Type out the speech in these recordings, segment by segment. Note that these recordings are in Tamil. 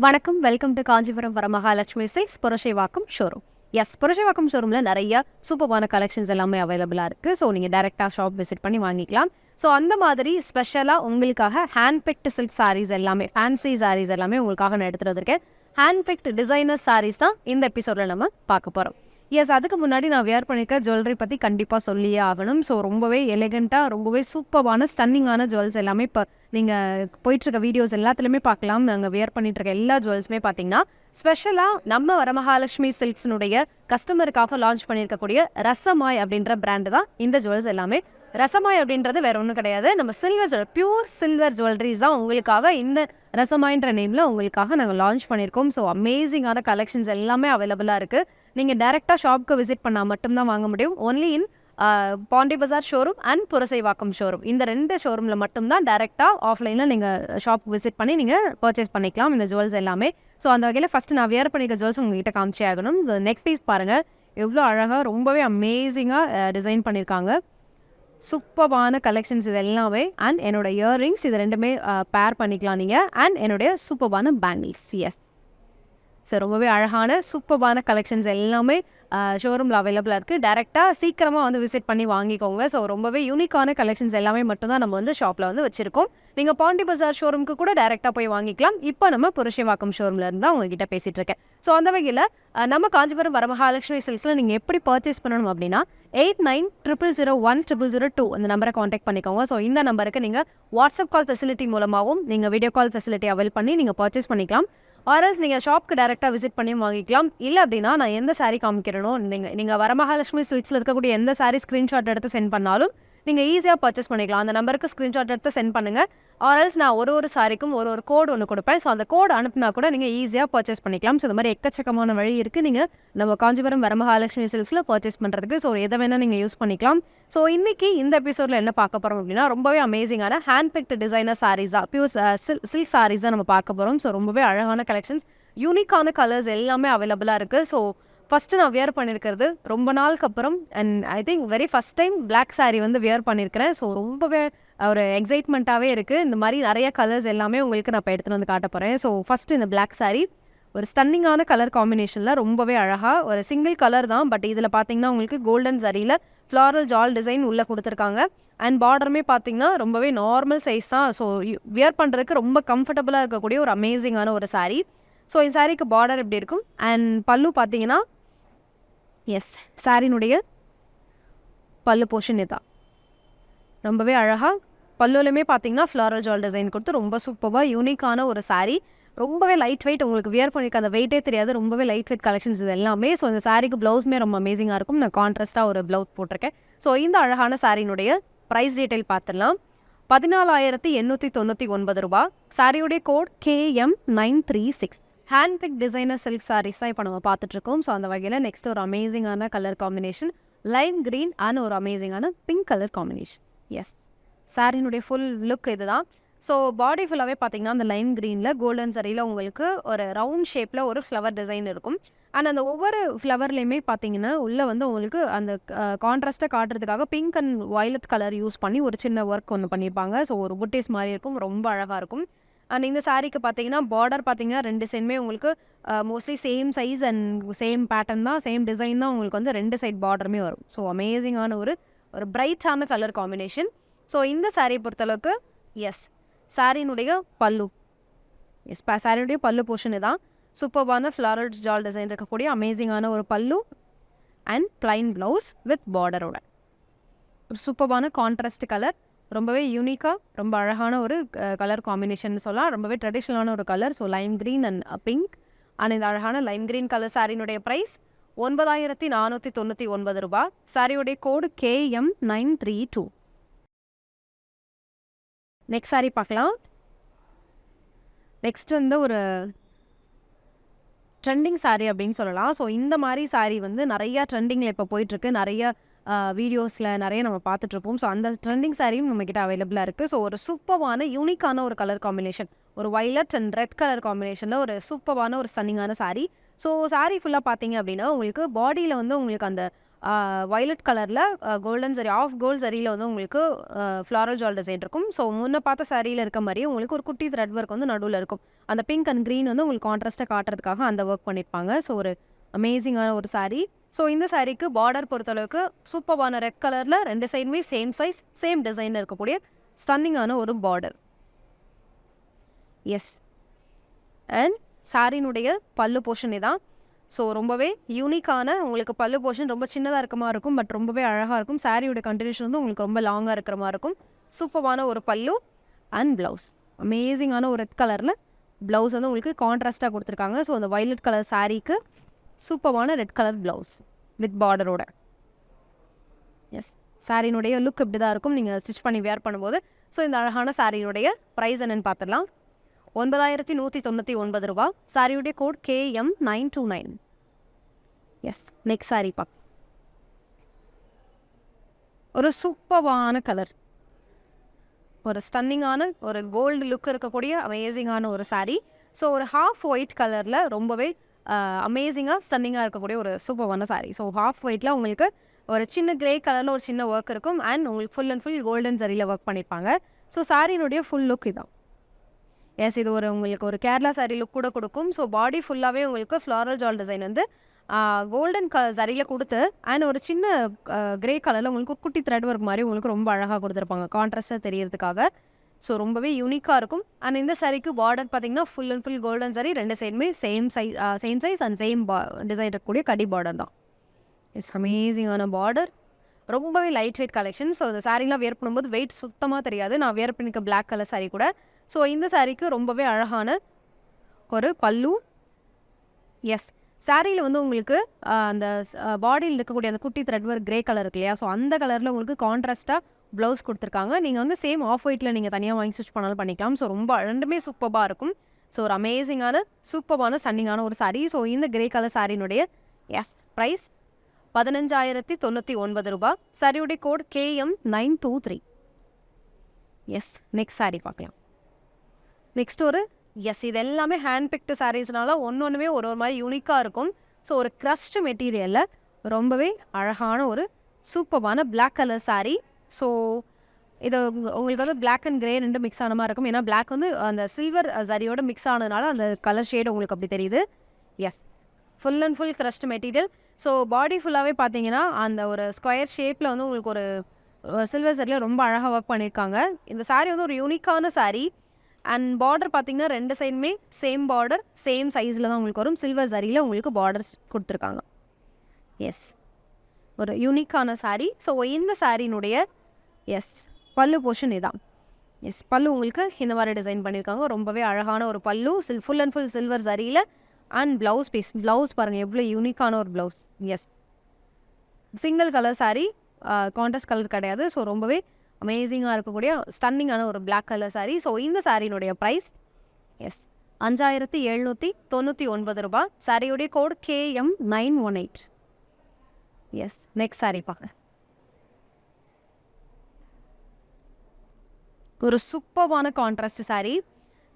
வணக்கம். Welcome to Kanchipuram Varamahalakshmi silks Purasawalkam showroom. Purasawalkam ஷோரூமில் நிறைய சூப்பரான கலெக்ஷன்ஸ் எல்லாமே அவைலபிளாக இருக்குது. ஸோ நீங்கள் டேரெக்டாக ஷாப் விசிட் பண்ணி வாங்கிக்கலாம். ஸோ அந்த மாதிரி ஸ்பெஷலாக உங்களுக்காக ஹேண்ட் பிக்டு சில்க் சாரீஸ் எல்லாமே, ஃபேன்சி சாரீஸ் எல்லாமே உங்களுக்காக நான் எடுத்துகிட்டு வந்திருக்கேன். ஹேண்ட் பிக்டு டிசைனர் சாரீஸ் தான் இந்த எபிசோடில் நம்ம பார்க்க போகிறோம். அதுக்கு முன்னாடி நான் வியர் பண்ணியிருக்க ஜுவல்லரி பற்றி கண்டிப்பாக சொல்லியே ஆகணும். ஸோ ரொம்பவே எலிகண்ட்டாக, ரொம்பவே சூப்பரான ஸ்டன்னிங்கான ஜுவல்ஸ் எல்லாமே இப்போ நீங்கள் போயிட்டுருக்க வீடியோஸ் எல்லாத்துலேயுமே பார்க்கலாம். நாங்கள் வியர் பண்ணிட்டுருக்க எல்லா ஜுவல்ஸுமே பார்த்தீங்கன்னா ஸ்பெஷலாக நம்ம வரமகாலட்சுமி சில்க்ஸினுடைய கஸ்டமருக்காக லான்ச் பண்ணியிருக்கக்கூடிய ரசமாய் அப்படின்ற பிராண்டு தான் இந்த ஜுவல்ஸ் எல்லாமே. ரசமாய் அப்படின்றது வேற ஒன்றும் கிடையாது, நம்ம silver jewel, pure silver jewelleries தான் உங்களுக்காக இந்த ரசமாயின்ற நேமில் உங்களுக்காக நாங்கள் லான்ச் பண்ணியிருக்கோம். ஸோ அமேசிங்கான கலெக்ஷன்ஸ் எல்லாமே அவைலபிளாக இருக்குது. நீங்கள் டேரெக்டாக ஷாப்புக்கு விசிட் பண்ணால் மட்டும்தான் வாங்க முடியும். Only in Pondy Bazaar showroom and Purasawalkam showroom, இந்த ரெண்டு ஷோரூமில் மட்டும்தான் டேரெக்டாக ஆஃப்லைனில் நீங்கள் ஷாப் விசிட் பண்ணி நீங்கள் பர்ச்சேஸ் பண்ணிக்கலாம் இந்த ஜுவல்ஸ் எல்லாமே. ஸோ அந்த வகையில் ஃபஸ்ட்டு நான் வியர் பண்ணிக்க ஜுவல்ஸ் உங்கள்கிட்ட காமிச்சே ஆகணும். இந்த நெக் பீஸ் பாருங்கள், எவ்வளோ அழகாக, ரொம்பவே அமேசிங்காக டிசைன் பண்ணியிருக்காங்க. சூப்பரான கலெக்ஷன்ஸ் இது எல்லாமே. அண்ட் என்னோட இயர்ரிங்ஸ் இது ரெண்டுமே பேர் பண்ணிக்கலாம் நீங்கள். அண்ட் என்னுடைய சூப்பரான பேங்கிள்ஸ். ஸோ ரொம்பவே அழகான சூப்பரான கலெக்ஷன்ஸ் எல்லாமே ஷோரூமில் அவைலபிளாக இருக்குது. டேரெக்டாக சீக்கிரமாக வந்து விசிட் பண்ணி வாங்கிக்கோங்க. ஸோ ரொம்பவே யூனிக்கான கலெக்ஷன்ஸ் எல்லாமே மட்டும்தான் நம்ம வந்து ஷாப்பில் வந்து வச்சுருக்கோம். நீங்கள் பாண்டி பஜார் ஷோரூமுக்கு கூட டேரெக்டாக போய் வாங்கிக்கலாம். இப்போ நம்ம புரஷைவாக்கம் ஷோரூமில் இருந்து தான் உங்ககிட்ட பேசிகிட்டு இருக்கேன். ஸோ அந்த வகையில் நம்ம காஞ்சிபுரம் வரமகாலட்சுமி சில்க்ஸில் நீங்கள் எப்படி பர்ச்சேஸ் பண்ணணும் அப்படின்னா 8900010002 அந்த நம்பரை காண்டாக்ட் பண்ணிக்கோங்க. ஸோ இந்த நம்பருக்கு நீங்கள் வாட்ஸ்அப் கால் ஃபெசிலிட்டி மூலமாகவும் நீங்கள் வீடியோ கால் ஃபெசிலிட்டி அவைல் பண்ணி நீங்கள் பர்ச்சேஸ் பண்ணிக்கலாம். ஆர்எல்ஸ் நீங்கள் ஷாப்க்கு டேரெக்டாக விசிட் பண்ணி வாங்கிக்கலாம். இல்லை அப்படின்னா நான் எந்த சாரீ காமிக்கிறனோ, நீங்கள் வரமகாலட்சுமி சில்க்ஸில் இருக்கக்கூடிய எந்த சாரீ ஸ்க்ரீன்ஷாட் எடுத்து சென்ட் பண்ணாலும் நீங்கள் ஈஸியாக பர்ச்சேஸ் பண்ணிக்கலாம். அந்த நம்பருக்கு ஸ்க்ரீன்ஷாட் எடுத்து சென்ட் பண்ணுங்கள். ஆர்எல்ஸ் நான் ஒரு சாரிக்கும் ஒரு கோடு ஒன்று கொடுப்பேன். ஸோ அந்த கோடு அனுப்புனா கூட நீங்கள் ஈஸியாக பர்ச்சேஸ் பண்ணிக்கலாம். ஸோ இந்த மாதிரி எக்கச்சக்கமான வழி இருக்குது நீங்கள் நம்ம காஞ்சிபுரம் வரமகாலட்சுமி சில்க்ஸில் பர்ச்சேஸ் பண்ணுறதுக்கு. ஸோ எதை வேணால் நீங்கள் யூஸ் பண்ணிக்கலாம். ஸோ இன்றைக்கி இந்த எபிசோடில் என்ன பார்க்க போகிறோம் அப்படின்னா, ரொம்பவே அமேசிங்கான ஹேண்ட் பிக்டு டிசைனர் சாரீஸ் தான், பியூர் சில்க் சாரீஸ் தான் நம்ம பார்க்க போகிறோம். ஸோ ரொம்பவே அழகான கலெக்ஷன்ஸ், யூனிக்கான கலர்ஸ் எல்லாமே அவைலபிளாக இருக்குது. ஸோ ஃபஸ்ட்டு நான் வியர் பண்ணியிருக்கிறது ரொம்ப நாளுக்கு அப்புறம், and I think very first time black sari வந்து வியர் பண்ணியிருக்கிறேன். ஸோ ரொம்பவே ஒரு எக்ஸைட்மெண்ட்டாகவே இருக்குது. இந்த மாதிரி நிறைய கலர்ஸ் எல்லாமே உங்களுக்கு நான் இப்போ எடுத்துகிட்டு வந்து காட்ட போகிறேன். ஸோ ஃபஸ்ட்டு இந்த பிளாக் சாரீ ஒரு ஸ்டன்னிங்கான கலர் காம்பினேஷனில் ரொம்பவே அழகாக, ஒரு சிங்கிள் கலர் தான், பட் இதில் பார்த்தீங்கன்னா உங்களுக்கு கோல்டன் சரியில் ஃப்ளாரல் ஜால் டிசைன் உள்ளே கொடுத்துருக்காங்க. அண்ட் பார்டருமே பார்த்தீங்கன்னா ரொம்பவே நார்மல் சைஸ் தான். ஸோ வியர் பண்ணுறதுக்கு ரொம்ப கம்ஃபர்டபுளாக இருக்கக்கூடிய ஒரு அமேசிங்கான ஒரு சாரீ. ஸோ இந்த சாரீக்கு பார்டர் எப்படி இருக்கும், அண்ட் பல்லு பார்த்தீங்கன்னா சாரினுடைய பல்லு போர்ஷன் இதுதான். ரொம்பவே அழகாக பல்லுலையுமே பார்த்தீங்கன்னா ஃப்ளாரல் ஜால் டிசைன் கொடுத்து ரொம்ப சூப்பராக யூனிக்கான ஒரு சாரீ. ரொம்பவே லைட் வெயிட், உங்களுக்கு வியர் பண்ணியிருக்க அந்த வெயிட்டே தெரியாது. ரொம்பவே லைட் வெயிட் கலெக்ஷன்ஸ் இது எல்லாமே. ஸோ இந்த சாரீக்கு ப்ளவுஸுமே ரொம்ப அமேசிங்காக இருக்கும். நான் கான்ட்ராஸ்ட்டாக ஒரு ப்ளவுஸ் போட்டிருக்கேன். ஸோ இந்த அழகான சாரீனுடைய ப்ரைஸ் டீட்டெயில் பார்த்துடலாம். 14,899 ரூபா. சாரியுடைய code KM936. Hand pick designer silk saris தான் இப்போ நம்ம பார்த்துட்ருக்கோம். ஸோ அந்த வகையில் நெக்ஸ்ட் ஒரு அமேசிங்கான colour combination, lime green and ஒரு அமேசிங்கான பிங்க் கலர் காம்பினேஷன். சாரினுடைய ஃபுல் லுக் இது தான். ஸோ பாடி ஃபுல்லாகவே பார்த்தீங்கன்னா அந்த லைம் க்ரீனில் கோல்டன் சரியில் உங்களுக்கு ஒரு ரவுண்ட் ஷேப்பில் ஒரு ஃப்ளவர் டிசைன் இருக்கும். அண்ட் அந்த ஒவ்வொரு ஃப்ளவர்லேயுமே பார்த்தீங்கன்னா உள்ளே வந்து உங்களுக்கு அந்த கான்ட்ராஸ்ட்டை காட்டுறதுக்காக pink and violet colour use பண்ணி ஒரு சின்ன ஒர்க் ஒன்று பண்ணியிருப்பாங்க. ஸோ ஒரு புட்டீஸ் மாதிரி இருக்கும், ரொம்ப அழகாக இருக்கும். அண்ட் இந்த சாரீக்கு பார்த்தீங்கன்னா பார்டர் பார்த்தீங்கன்னா ரெண்டு சைடுமே உங்களுக்கு mostly same size and same pattern தான், சேம் டிசைன் தான் உங்களுக்கு வந்து ரெண்டு சைட் பார்டருமே வரும். ஸோ அமேசிங்கான ஒரு பிரைட்டான கலர் காம்பினேஷன். ஸோ இந்த சாரியை பொறுத்தளவுக்கு சாரினுடைய பல்லு, சாரியுடைய பல்லு போர்ஷன் தான். சூப்பர்பான ஃப்ளாரல் ஜால் டிசைன் இருக்கக்கூடிய அமேசிங்கான ஒரு pallu and plain blouse with பார்டரோட ஒரு சூப்பர்பான கான்ட்ராஸ்ட் கலர். ரொம்பவே யூனிக்காக, ரொம்ப அழகான ஒரு கலர் காம்பினேஷன் சொல்லலாம். ரொம்பவே ட்ரெடிஷ்னலான ஒரு colour. So Lime green and pink. And இந்த அழகான லைம் க்ரீன் கலர் சாரினுடைய ப்ரைஸ் 9,499 ரூபா. சாரியுடைய கோடு KM932. நெக்ஸ்ட் சாரீ பார்க்கலாம். நெக்ஸ்ட் வந்து ஒரு ட்ரெண்டிங் சாரீ அப்படின்னு சொல்லலாம். ஸோ இந்த மாதிரி சாரீ வந்து நிறையா ட்ரெண்டிங்கில் இப்போ போயிட்டுருக்கு. நிறைய வீடியோஸில் நிறைய நம்ம பார்த்துட்ருப்போம். ஸோ அந்த ட்ரெண்டிங் சாரியும் நம்மக்கிட்ட அவைலபிளாக இருக்குது. ஸோ ஒரு சூப்பரான யூனிக்கான ஒரு கலர் காம்பினேஷன், ஒரு வயலட் அண்ட் ரெட் கலர் காம்பினேஷனில் ஒரு சூப்பரான ஒரு ஸ்டன்னிங்கான சாரீ. ஸோ சாரீ ஃபுல்லாக பார்த்தீங்க அப்படின்னா உங்களுக்கு பாடியில் வந்து உங்களுக்கு அந்த வயலட் கலரில் கோல்டன் சரி ஆஃப் கோல்ட் சரியில் வந்து உங்களுக்கு ஃப்ளாரல் ஜால் டிசைன் இருக்கும். ஸோ முன்ன பார்த்த சாரியில் இருக்க மாதிரியே உங்களுக்கு ஒரு குட்டி த்ரெட் ஒர்க் வந்து நடுவில் இருக்கும். அந்த பிங்க் அண்ட் க்ரீன் வந்து உங்களுக்கு கான்ட்ராஸ்ட்டாக காட்டுறதுக்காக அந்த ஒர்க் பண்ணியிருப்பாங்க. ஸோ ஒரு அமேசிங்கான ஒரு சாரீ. ஸோ இந்த சாரீக்கு பார்டர் பொறுத்தளவுக்கு சூப்பரான ரெட் கலரில் 2 சைடுமே சேம் சைஸ் சேம் டிசைனில் இருக்கக்கூடிய ஸ்டன்னிங்கான ஒரு பார்டர். எஸ், அண்ட் சாரினுடைய பல்லு போர்ஷன் இதான். ஸோ ரொம்பவே யூனிக்கான உங்களுக்கு பல்லு போர்ஷன் ரொம்ப சின்னதாக இருக்க மாதிரி இருக்கும், பட் ரொம்பவே அழகாக இருக்கும். சாரியோட கண்டினியூஷன் வந்து உங்களுக்கு ரொம்ப லாங்காக இருக்கிற மாதிரி இருக்கும். சூப்பரான ஒரு பல்லு அண்ட் ப்ளவுஸ், அமேசிங்கான ஒரு ரெட் கலரில் ப்ளவுஸ் வந்து உங்களுக்கு கான்ட்ராஸ்ட்டாக கொடுத்துருக்காங்க. ஸோ அந்த வயலட் கலர் சாரீக்கு சூப்பரான ரெட் கலர் ப்ளவுஸ் வித் பார்டரோட. எஸ், சாரியினுடைய லுக் இப்படி தான் இருக்கும் நீங்கள் ஸ்டிச் பண்ணி வேர் பண்ணும்போது. ஸோ இந்த அழகான சாரியினுடைய ப்ரைஸ் என்னென்னு பார்த்துடலாம். 9199 ரூபா. சாரியுடைய code KM929. S, next sorry பார்க்க ஒரு சூப்பரான கலர், ஒரு ஸ்டன்னிங்கான ஒரு கோல்டு லுக் இருக்கக்கூடிய அமேசிங்கான ஒரு சாரீ. ஸோ ஒரு ஹாஃப் ஒயிட் கலரில் ரொம்பவே அமேசிங்காக ஸ்டன்னிங்காக இருக்கக்கூடிய ஒரு சூப்பரான சாரீ. ஸோ ஹாஃப் ஒயிட்டில் உங்களுக்கு ஒரு சின்ன கிரே கலரில் ஒரு சின்ன ஒர்க் இருக்கும் அண்ட் உங்களுக்கு ஃபுல் அண்ட் ஃபுல் கோல்டன் சரியில் ஒர்க் பண்ணியிருப்பாங்க. ஸோ சாரியினுடைய ஃபுல் லுக் இதான். எஸ், இது ஒரு உங்களுக்கு ஒரு கேரளா சாரீ லுக் கூட கொடுக்கும். ஸோ பாடி ஃபுல்லாகவே உங்களுக்கு ஃப்ளாரல் ஜால் டிசைன் வந்து கோல்டன் சரியில் கொடுத்து அண்ட் ஒரு சின்ன கிரே கலரில் உங்களுக்கு குட்டி த்ரெட் ஒர்க் மாதிரி உங்களுக்கு ரொம்ப அழகாக கொடுத்துருப்பாங்க கான்ட்ராஸ்ட்டாக தெரியறதுக்காக. ஸோ ரொம்பவே யூனிக்காக இருக்கும். அண்ட் இந்த சாரீக்கு பார்டர் பார்த்தீங்கன்னா full and full golden sari, 2 சைடுமே same size and same design இருக்கக்கூடிய கடி பார்டர் தான். இட்ஸ் அமேசிங்கான பார்டர், ரொம்பவே லைட் வெயிட் கலெக்ஷன். ஸோ இந்த சாரீலாம் வேர் பண்ணும்போது வெயிட் சுத்தமாக தெரியாது. நான் வேர் பண்ணிக்க பிளாக் கலர் சாரீ கூட. ஸோ இந்த சாரீக்கு ரொம்பவே அழகான ஒரு பல்லு. எஸ், சாரியில் வந்து உங்களுக்கு அந்த பாடியில் இருக்கக்கூடிய அந்த குட்டி த்ரெட் ஒர்க் கிரே கலர் இருக்கு இல்லையா, ஸோ அந்த கலரில் உங்களுக்கு கான்ட்ராஸ்ட்டாக ப்ளவுஸ் கொடுத்துருக்காங்க. நீங்கள் வந்து சேம் ஆஃப் ஒயிட்டில் நீங்கள் தனியாக வாங்கி ஸ்டிச் பண்ணாலும் பண்ணிக்கலாம். ஸோ ரொம்ப ரெண்டுமே சூப்பராக இருக்கும். ஸோ ஒரு அமேசிங்கான சூப்பரான ஸ்டன்னிங்கான ஒரு சாரீ. ஸோ இந்த கிரே கலர் சாரியினுடைய எஸ் ப்ரைஸ் 15,099 ரூபா. சாரியுடைய code KM923. S, next sari பார்க்கலாம். நெக்ஸ்ட் ஒரு எஸ், இது எல்லாமே ஹேண்ட் பிக்டு சாரீஸ்னால ஒன்றுமே ஒரு மாதிரி யூனிக்காக இருக்கும். ஸோ ஒரு க்ரஷ்டு மெட்டீரியலில் ரொம்பவே அழகான ஒரு சூப்பரான பிளாக் கலர் சாரீ. ஸோ இது உங்களுக்கு வந்து பிளாக் அண்ட் கிரே ரெண்டு மிக்ஸ் ஆன மாதிரி இருக்கும். ஏன்னா பிளாக் வந்து அந்த சில்வர் சரியோட மிக்ஸ் ஆனதுனால அந்த கலர் ஷேடு உங்களுக்கு அப்படி தெரியுது. Yes, full and full crushed material. So body ஃபுல்லாகவே பார்த்தீங்கன்னா அந்த ஒரு ஸ்கொயர் ஷேப்பில் வந்து உங்களுக்கு ஒரு சில்வர் சரியில் ரொம்ப அழகாக ஒர்க் பண்ணியிருக்காங்க. இந்த சாரீ வந்து ஒரு யூனிக்கான சாரீ. அண்ட் பார்டர் பார்த்தீங்கன்னா 2 சைடுமே சேம் பார்டர் சேம் சைஸில் தான் உங்களுக்கு வரும். சில்வர் சரியில் உங்களுக்கு பார்டர்ஸ் கொடுத்துருக்காங்க. எஸ், ஒரு யூனிக்கான சாரீ. ஸோ இந்த சாரீனுடைய எஸ் பல்லு போர்ஷன் இதான். எஸ், பல்லு உங்களுக்கு இந்த மாதிரி டிசைன் பண்ணியிருக்காங்க. ரொம்பவே அழகான ஒரு pallu, full and full silver சரியில். அண்ட் ப்ளவுஸ் பீஸ், ப்ளவுஸ் பாருங்கள் எவ்வளோ யூனிக்கான ஒரு blouse. Yes, single colour sari, contrast colour கிடையாது. ஸோ ரொம்பவே அமேசிங்காக இருக்கக்கூடிய ஸ்டன்னிங்கான ஒரு பிளாக் கலர் சாரீ. ஸோ இந்த சாரீனுடைய ப்ரைஸ் எஸ் 5,799 ரூபா. சாரியுடைய code KM918. S, next sari பார்க்க ஒரு சூப்பரான கான்ட்ராஸ்ட் சாரீ.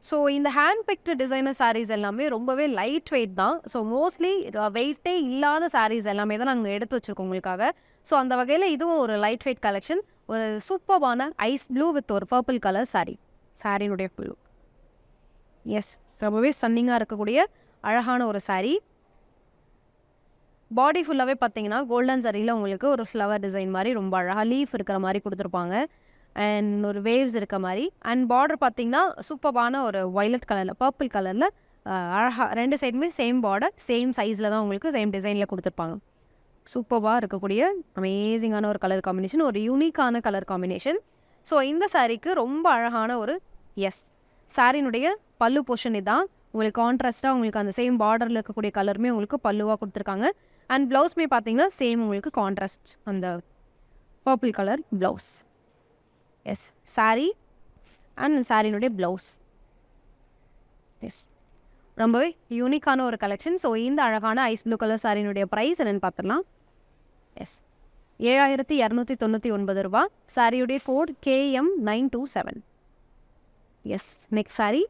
ஸோ இந்த ஹேண்ட் பிக்டு டிசைனர் சாரீஸ் எல்லாமே ரொம்பவே லைட் வெயிட் தான். ஸோ மோஸ்ட்லி வெயிட்டே இல்லாத சாரீஸ் எல்லாமே தான் நாங்கள் எடுத்து வச்சுருக்கோம் உங்களுக்காக. ஸோ அந்த வகையில் இதுவும் ஒரு லைட் வெயிட் கலெக்ஷன். ஒரு சூப்பரான ஐஸ் ப்ளூ வித் ஒரு பர்பிள் கலர் சாரீ. சாரீனுடைய ப்ளூ எஸ், ரொம்பவே ஸ்டன்னிங்காக இருக்கக்கூடிய அழகான ஒரு சாரீ. பாடி ஃபுல்லாகவே பார்த்தீங்கன்னா கோல்டன் சரியில் உங்களுக்கு ஒரு ஃப்ளவர் டிசைன் மாதிரி ரொம்ப அழகாக லீஃப் இருக்கிற மாதிரி கொடுத்துருப்பாங்க. அண்ட் ஒரு வேவ்ஸ் இருக்க மாதிரி. அண்ட் பார்டர் பார்த்தீங்கன்னா சூப்பரான ஒரு வயலட் கலரில் பர்பிள் கலரில் அழகாக 2 சைடுமே சேம் பார்டர் சேம் சைஸில் தான் உங்களுக்கு சேம் டிசைனில் கொடுத்துருப்பாங்க. சூப்பராக இருக்கக்கூடிய அமேசிங்கான ஒரு கலர் காம்பினேஷன், ஒரு யூனிக்கான கலர் காம்பினேஷன். ஸோ இந்த சாரீக்கு ரொம்ப அழகான ஒரு எஸ் சாரினுடைய பல்லு போர்ஷன் இதான். உங்களுக்கு கான்ட்ராஸ்ட்டாக உங்களுக்கு அந்த சேம் பார்டரில் இருக்கக்கூடிய கலருமே உங்களுக்கு பல்லுவாக கொடுத்துருக்காங்க. அண்ட் ப்ளவுஸ்மே பார்த்தீங்கன்னா சேம் உங்களுக்கு கான்ட்ராஸ்ட் அந்த purple colour blouse. Yes, sari and சாரினுடைய ப்ளவுஸ். எஸ், ரொம்பவே யூனிக்கான ஒரு கலெக்ஷன். ஸோ இந்த அழகான ஐஸ் ப்ளூ கலர் சாரினுடைய ப்ரைஸ் என்னென்னு பார்த்துடலாம். எஸ், 7,299 ரூபா. சாரியுடைய code KM927. S, next sari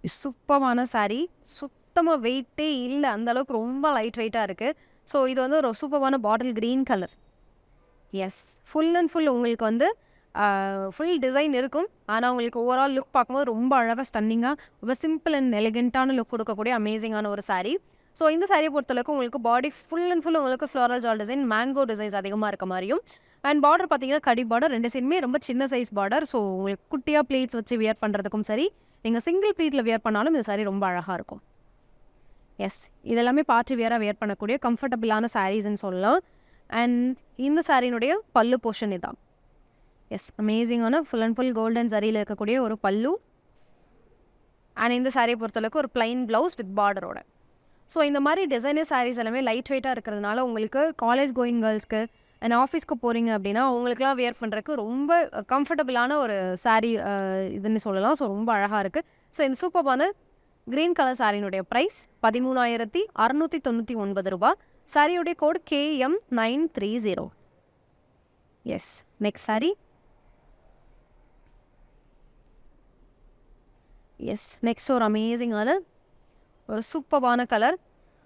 சூப்பரான சாரீ, சுத்தமாக வெயிட்டே இல்லை, அந்தளவுக்கு ரொம்ப லைட் வெயிட்டாக இருக்குது. ஸோ இது வந்து ஒரு சூப்பரான bottle green colour. Yes, full and full உங்களுக்கு வந்து ஃபுல் டிசைன் இருக்கும். ஆனால் உங்களுக்கு ஓவரால் லுக் பார்க்கும்போது ரொம்ப அழகாக ஸ்டன்னிங்காக ரொம்ப சிம்பிள் அண்ட் எலிகெண்ட்டான லுக் கொடுக்கக்கூடிய அமேசிங்கான ஒரு saree. ஸோ இந்த சாரியை பொறுத்தளவுக்கு உங்களுக்கு பாடி ஃபுல் அண்ட் ஃபுல் உங்களுக்கு ஃப்ளோரல் ஜால் டிசைன், மேங்கோ டிசைன்ஸ் அதிகமாக இருக்க மாதிரியும், அண்ட் பார்டர் பார்த்தீங்கன்னா கடி பார்டர், 2 சைடுமே ரொம்ப சின்ன சைஸ் பார்டர். ஸோ உங்களுக்கு குட்டியாக ப்ளீட்ஸ் வச்சு வியர் பண்ணுறதுக்கும் சரி, நீங்கள் சிங்கிள் ப்ளீட்டில் வியர் பண்ணாலும் இந்த சாரீ ரொம்ப அழகாக இருக்கும். எஸ், இதெல்லாமே பார்ட்டி வியராக வியர் பண்ணக்கூடிய கம்ஃபர்டபுளான சாரீஸ்ன்னு சொல்லலாம். அண்ட் இந்த சாரியினுடைய பல்லு போர்ஷன் இதான். எஸ், அமேசிங்கான ஃபுல் அண்ட் ஃபுல் கோல்டன் சரியில் இருக்கக்கூடிய ஒரு பல்லு. அண்ட் இந்த சாரியை பொறுத்தளவுக்கு ஒரு பிளைன் ப்ளவுஸ் வித் பார்டரோட. ஸோ இந்த மாதிரி டிசைனர் சாரீஸ் எல்லாமே லைட் வெயிட்டாக இருக்கிறதுனால உங்களுக்கு காலேஜ் கோயிங் கேர்ள்ஸ்க்கு அண்ட் ஆஃபீஸ்க்கு போகிறீங்க அப்படின்னா அவங்களுக்குலாம் வியர் பண்ணுறதுக்கு ரொம்ப கம்ஃபர்டபுளான ஒரு சாரீ இதுன்னு சொல்லலாம். ஸோ ரொம்ப அழகாக இருக்குது. ஸோ இந்த சூப்பரான க்ரீன் கலர் சாரியினுடைய ப்ரைஸ் 13,699 ரூபாய். சாரியுடைய code KM930. Yes, next sari. Yes, next ஒரு அமேசிங்கான ஒரு சூப்பரான கலர்,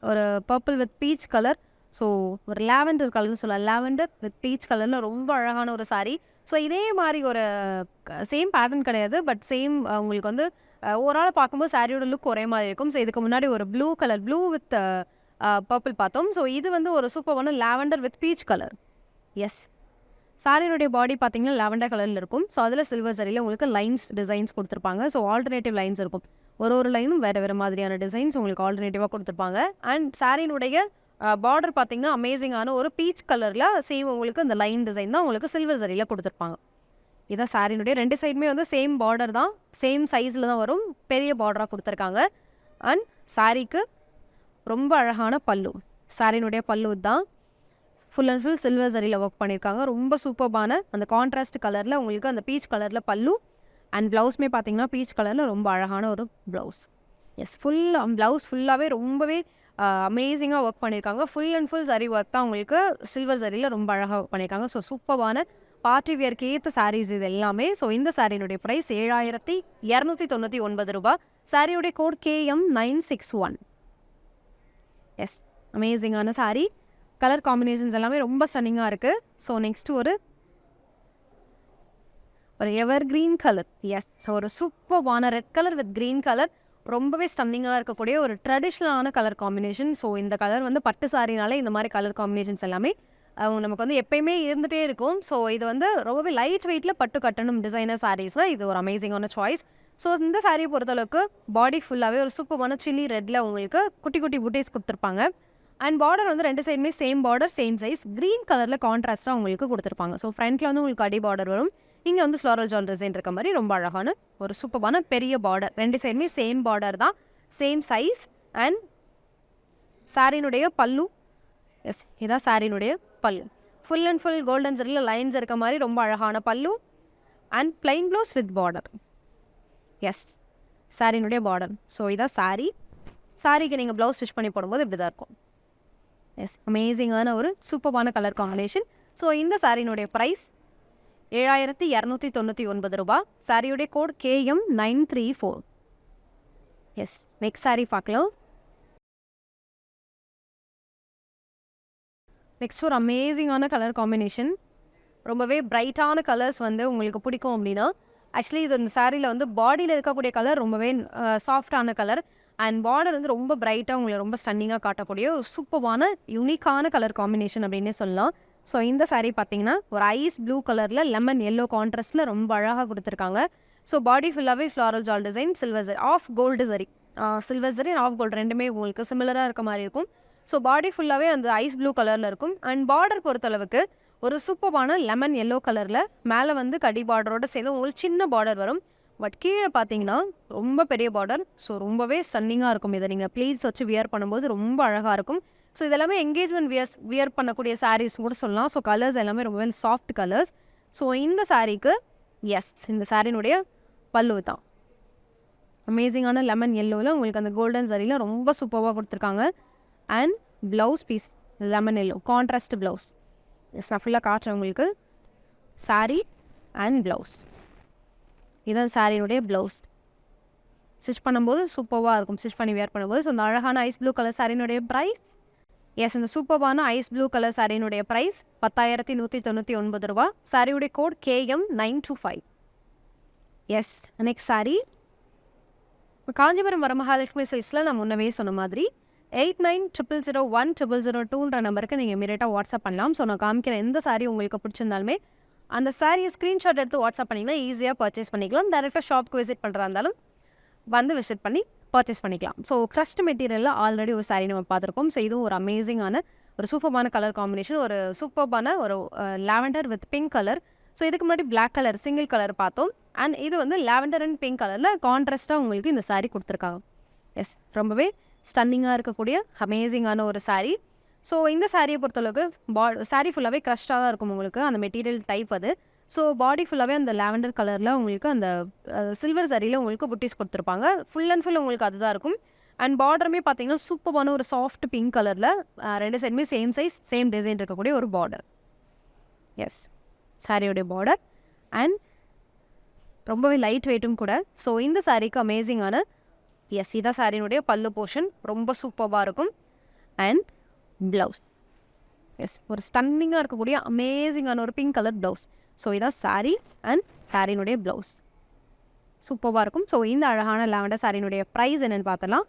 ஒரு purple with peach colour. So ஒரு லாவெண்டர் கலர்னு சொல்லலாம். லாவெண்டர் வித் பீச் கலரில் ரொம்ப அழகான ஒரு சாரீ. ஸோ இதே மாதிரி ஒரு சேம் பேட்டர்ன் கிடையாது, பட் சேம் உங்களுக்கு வந்து ஓவரால் பார்க்கும்போது சாரியோட லுக் ஒரே மாதிரி இருக்கும். ஸோ இதுக்கு முன்னாடி ஒரு blue colour, blue with purple பார்த்தோம். ஸோ இது வந்து ஒரு சூப்பரான lavender with peach colour. Yes, சாரியினுடைய பாடி பார்த்தீங்கன்னா லாவெண்டர் கலரில் இருக்கும். ஸோ அதில் சில்வர் சரியில் உங்களுக்கு லைன்ஸ் டிசைன்ஸ் கொடுத்துருப்பாங்க. ஸோ ஆல்டர்னேட்டிவ் லைன்ஸ் இருக்கும். ஒரு லைனும் வேறு மாதிரியான டிசைன்ஸ் உங்களுக்கு ஆல்டர்னேட்டிவாக கொடுத்துருப்பாங்க. அண்ட் சாரியினுடைய பார்டர் பார்த்தீங்கன்னா அமேசிங்கான ஒரு பீச் கலரில் சேம் உங்களுக்கு இந்த லைன் டிசைன் தான் உங்களுக்கு சில்வர் சரியில் கொடுத்துருப்பாங்க. இதான் சாரியினுடைய 2 சைடுமே வந்து சேம் பார்டர் தான், சேம் சைஸில் தான் வரும், பெரிய பார்டராக கொடுத்துருக்காங்க. அண்ட் சாரிக்கு ரொம்ப அழகான பல்லு. சாரியினுடைய பல்லு தான் ஃபுல் அண்ட் ஃபுல் சில்வர் சரியில் ஒர்க் பண்ணியிருக்காங்க. ரொம்ப சூப்பர்பான அந்த கான்ட்ராஸ்ட் கலரில் உங்களுக்கு அந்த பீச் கலரில் பல்லு. அண்ட் ப்ளவுஸ்மே பார்த்தீங்கன்னா பீச் கலரில் ரொம்ப அழகான ஒரு ப்ளவுஸ். எஸ், ப்ளவுஸ் ஃபுல்லாகவே ரொம்பவே அமேசிங்காக ஒர்க் பண்ணியிருக்காங்க. ஃபுல் அண்ட் ஃபுல் சரி ஒர்க் தான் உங்களுக்கு சில்வர் சரியில் ரொம்ப அழகாக ஒர்க் பண்ணியிருக்காங்க. ஸோ சூப்பரான பார்ட்டி வியருக்கு ஏற்ற சாரீஸ் இது எல்லாமே. ஸோ இந்த சாரியினுடைய ப்ரைஸ் 7,299 ரூபாய். சாரியுடைய கோட் KM961. எஸ், அமேசிங்கான சாரீ. கலர் காம்பினேஷன்ஸ் எல்லாமே ரொம்ப ஸ்டன்னிங்காக இருக்குது. ஸோ நெக்ஸ்ட் ஒரு எவர் கிரீன் கலர். எஸ், ஒரு சூப்பர்வான red colour with green colour, ரொம்பவே ஸ்டன்னிங்காக இருக்கக்கூடிய ஒரு ட்ரெடிஷ்னலான கலர் காம்பினேஷன். ஸோ இந்த கலர் வந்து பட்டு சாரினாலே இந்த மாதிரி கலர் காம்பினேஷன்ஸ் எல்லாமே நமக்கு வந்து எப்பயுமே இருந்துகிட்டே இருக்கும். ஸோ இது வந்து ரொம்பவே லைட் வெயிட்டில் பட்டு கட்டணும் டிசைனர் சாரீஸ்னால் இது ஒரு அமேசிங்கான சாய்ஸ். ஸோ இந்த சாரியை பொறுத்தளவுக்கு பாடி ஃபுல்லாகவே ஒரு சூப்பரான சில்லி ரெட்டில் உங்களுக்கு குட்டி குட்டி புட்டீஸ் கொடுத்துருப்பாங்க. அண்ட் பார்டர் வந்து 2 சைடுமே same border, same size, green கலரில் கான்ட்ராஸ்ட்டாக உங்களுக்கு கொடுத்துருப்பாங்க. ஸோ ஃப்ரண்ட்டில் வந்து உங்களுக்கு அடி பார்டர் வரும், இங்கே வந்து ஃப்ளோரல் ஜால் டிசைன் இருக்க மாதிரி ரொம்ப அழகான ஒரு சூப்பரான பெரிய பார்டர். 2 சைடுமே சேம் பார்டர் தான், சேம் சைஸ். அண்ட் சாரியினுடைய பல்லு. எஸ், இதான் சாரியினுடைய pallu. Full and full golden சரியில் லைன்ஸ் இருக்க மாதிரி ரொம்ப அழகான pallu. And plain blouse with border. Yes, சாரியினுடைய பார்டர். ஸோ இதான் சாரிக்கு நீங்கள் ப்ளவுஸ் ஸ்டிச் பண்ணி போடும்போது இப்படி தான் இருக்கும். எஸ், அமேசிங்கான ஒரு சூப்பரான கலர் காம்பினேஷன். ஸோ இந்த சாரியினுடைய ப்ரைஸ் 7,299 ரூபாய். சாரியுடைய code KM934. Yes, next sari பார்க்கலாம். நெக்ஸ்ட் ஒரு அமேசிங்கான கலர் காம்பினேஷன். ரொம்பவே பிரைட்டான கலர்ஸ் வந்து உங்களுக்கு பிடிக்கும் அப்படின்னா ஆக்சுவலி இது இந்த சாரியில் வந்து பாடியில் இருக்கக்கூடிய கலர் ரொம்பவே சாஃப்டான கலர். அண்ட் பார்டர் வந்து ரொம்ப பிரைட்டாக உங்களை ரொம்ப ஸ்டன்னிங்காக காட்டக்கூடிய ஒரு சூப்பரான யூனிக்கான கலர் காம்பினேஷன் அப்படின்னே சொல்லலாம். ஸோ இந்த சாரீ பார்த்தீங்கன்னா ஒரு ஐஸ் ப்ளூ கலரில் லெமன் எல்லோ கான்ட்ராஸ்ட்டில் ரொம்ப அழகாக கொடுத்துருக்காங்க. ஸோ பாடி ஃபுல்லாகவே ஃப்ளாரல் ஜால் டிசைன், சில்வர் சரி, ஆஃப் கோல்டு சரி, சில்வர் சரி ஆஃப் கோல்டு ரெண்டுமே உங்களுக்கு சிமிலராக இருக்க மாதிரி இருக்கும். ஸோ பாடி ஃபுல்லாகவே அந்த ஐஸ் ப்ளூ கலரில் இருக்கும். அண்ட் பார்டர் பொறுத்தளவுக்கு ஒரு சூப்பரான லெமன் எல்லோ கலரில் மேலே வந்து கடி பார்டரோட சேர்ந்து உங்களுக்கு சின்ன பார்டர் வரும். பட் கீழே பார்த்தீங்கன்னா ரொம்ப பெரிய பார்டர். ஸோ ரொம்பவே ஸ்டன்னிங்காக இருக்கும். இதை நீங்கள் ப்ளீட்ஸ் வச்சு வியர் பண்ணும்போது ரொம்ப அழகாக இருக்கும். ஸோ இதெல்லாமே என்கேஜ்மெண்ட் வியர் பண்ணக்கூடிய சாரீஸ் கூட சொல்லலாம். ஸோ கலர்ஸ் எல்லாமே ரொம்பவே சாஃப்ட் கலர்ஸ். ஸோ இந்த சாரீக்கு எஸ், இந்த சாரினுடைய பல்லு தான் அமேசிங்கான லெமன் எல்லோவில் உங்களுக்கு அந்த கோல்டன் சாரியில் ரொம்ப சூப்பராக கொடுத்துருக்காங்க. And blouse piece lemon yellow contrast blouse. Yes, நான் ஃபுல்லாக காட்டுறேன் உங்களுக்கு. சாரீ அண்ட் ப்ளவுஸ், இதான் சாரியுடைய ப்ளவுஸ். ஸ்டிச் பண்ணும்போது சூப்பராக இருக்கும் ஸ்டிச் பண்ணி வேர் பண்ணும்போது. ஸோ இந்த அழகான ஐஸ் ப்ளூ கலர் சாரியினுடைய ப்ரைஸ் இந்த சூப்பர்பான ஐஸ் ப்ளூ கலர் சாரியினுடைய ப்ரைஸ் 10,199 ரூபா. சாரியுடைய code KM925. Next sari Kanchipuram Varamahalakshmi சில்க்ஸில் நான் முன்னவே சொன்ன மாதிரி 8900010002 நம்பருக்கு நீங்கள் இமீடியட்டாக வாட்ஸ்அப் பண்ணலாம். ஸோ நான் காமிக்கிற எந்த சாரி உங்களுக்கு பிடிச்சிருந்தாலுமே அந்த சாரியை ஸ்க்ரீன்ஷாட் எடுத்து வாட்ஸ்அப் பண்ணிங்கன்னா ஈஸியாக பர்ச்சேஸ் பண்ணிக்கலாம். டேரெக்டாக ஷாப்க்கு விசிட் பண்ணுறா இருந்தாலும் வந்து விசிட் பண்ணி பர்ச்சேஸ் பண்ணிக்கலாம். ஸோ க்ரஷ்ட் மெட்டீரியலில் ஆல்ரெடி ஒரு சாரீ நம்ம பார்த்துருக்கோம். ஸோ இதுவும் ஒரு அமேசிங்கான ஒரு சூப்பர்பான கலர் காம்பினேஷன், ஒரு சூப்பர்பான ஒரு lavender with pink colour. So இதுக்கு முன்னாடி பிளாக் கலர் சிங்கிள் கலர் பார்த்தோம். அண்ட் இது வந்து லாவெண்டர் அண்ட் பிங்க் கலரில் கான்ட்ராஸ்ட்டாக உங்களுக்கு இந்த சாரீ கொடுத்துருக்காங்க. ரொம்பவே ஸ்டன்னிங்காக இருக்கக்கூடிய அமேசிங்கான ஒரு சாரீ. ஸோ இந்த சாரியை பொறுத்தளவுக்கு சாரீ ஃபுல்லாகவே க்ரஷ்டாக தான் இருக்கும் உங்களுக்கு, அந்த மெட்டீரியல் டைப் அது. ஸோ பாடி ஃபுல்லாகவே அந்த லாவெண்டர் கலரில் உங்களுக்கு அந்த சில்வர் சரியில் உங்களுக்கு புட்டிஸ் கொடுத்துருப்பாங்க. ஃபுல் அண்ட் ஃபுல் உங்களுக்கு அதுதான் இருக்கும். அண்ட் பார்டருமே பார்த்தீங்கன்னா சூப்பரான ஒரு சாஃப்ட் பிங்க் கலரில் ரெண்டு சைடுமே சேம் சைஸ் சேம் டிசைன் இருக்கக்கூடிய ஒரு பார்டர். சாரியோடைய பார்டர் அண்ட் ரொம்பவே லைட் வெயிட்டும் கூட. ஸோ இந்த சாரீக்கு அமேசிங்கான இதான் சாரியினுடைய பல்லு போர்ஷன், ரொம்ப சூப்பராக இருக்கும். அண்ட் ப்ளவுஸ் ஒரு ஸ்டன்னிங்காக இருக்கக்கூடிய அமேசிங்கான ஒரு பிங்க் கலர் ப்ளவுஸ். ஸோ இதான் சாரீ அண்ட் சாரியினுடைய ப்ளவுஸ் சூப்பராக இருக்கும். ஸோ இந்த அழகான லாவெண்டர் சாரியினுடைய ப்ரைஸ் என்னென்னு பார்த்தலாம்.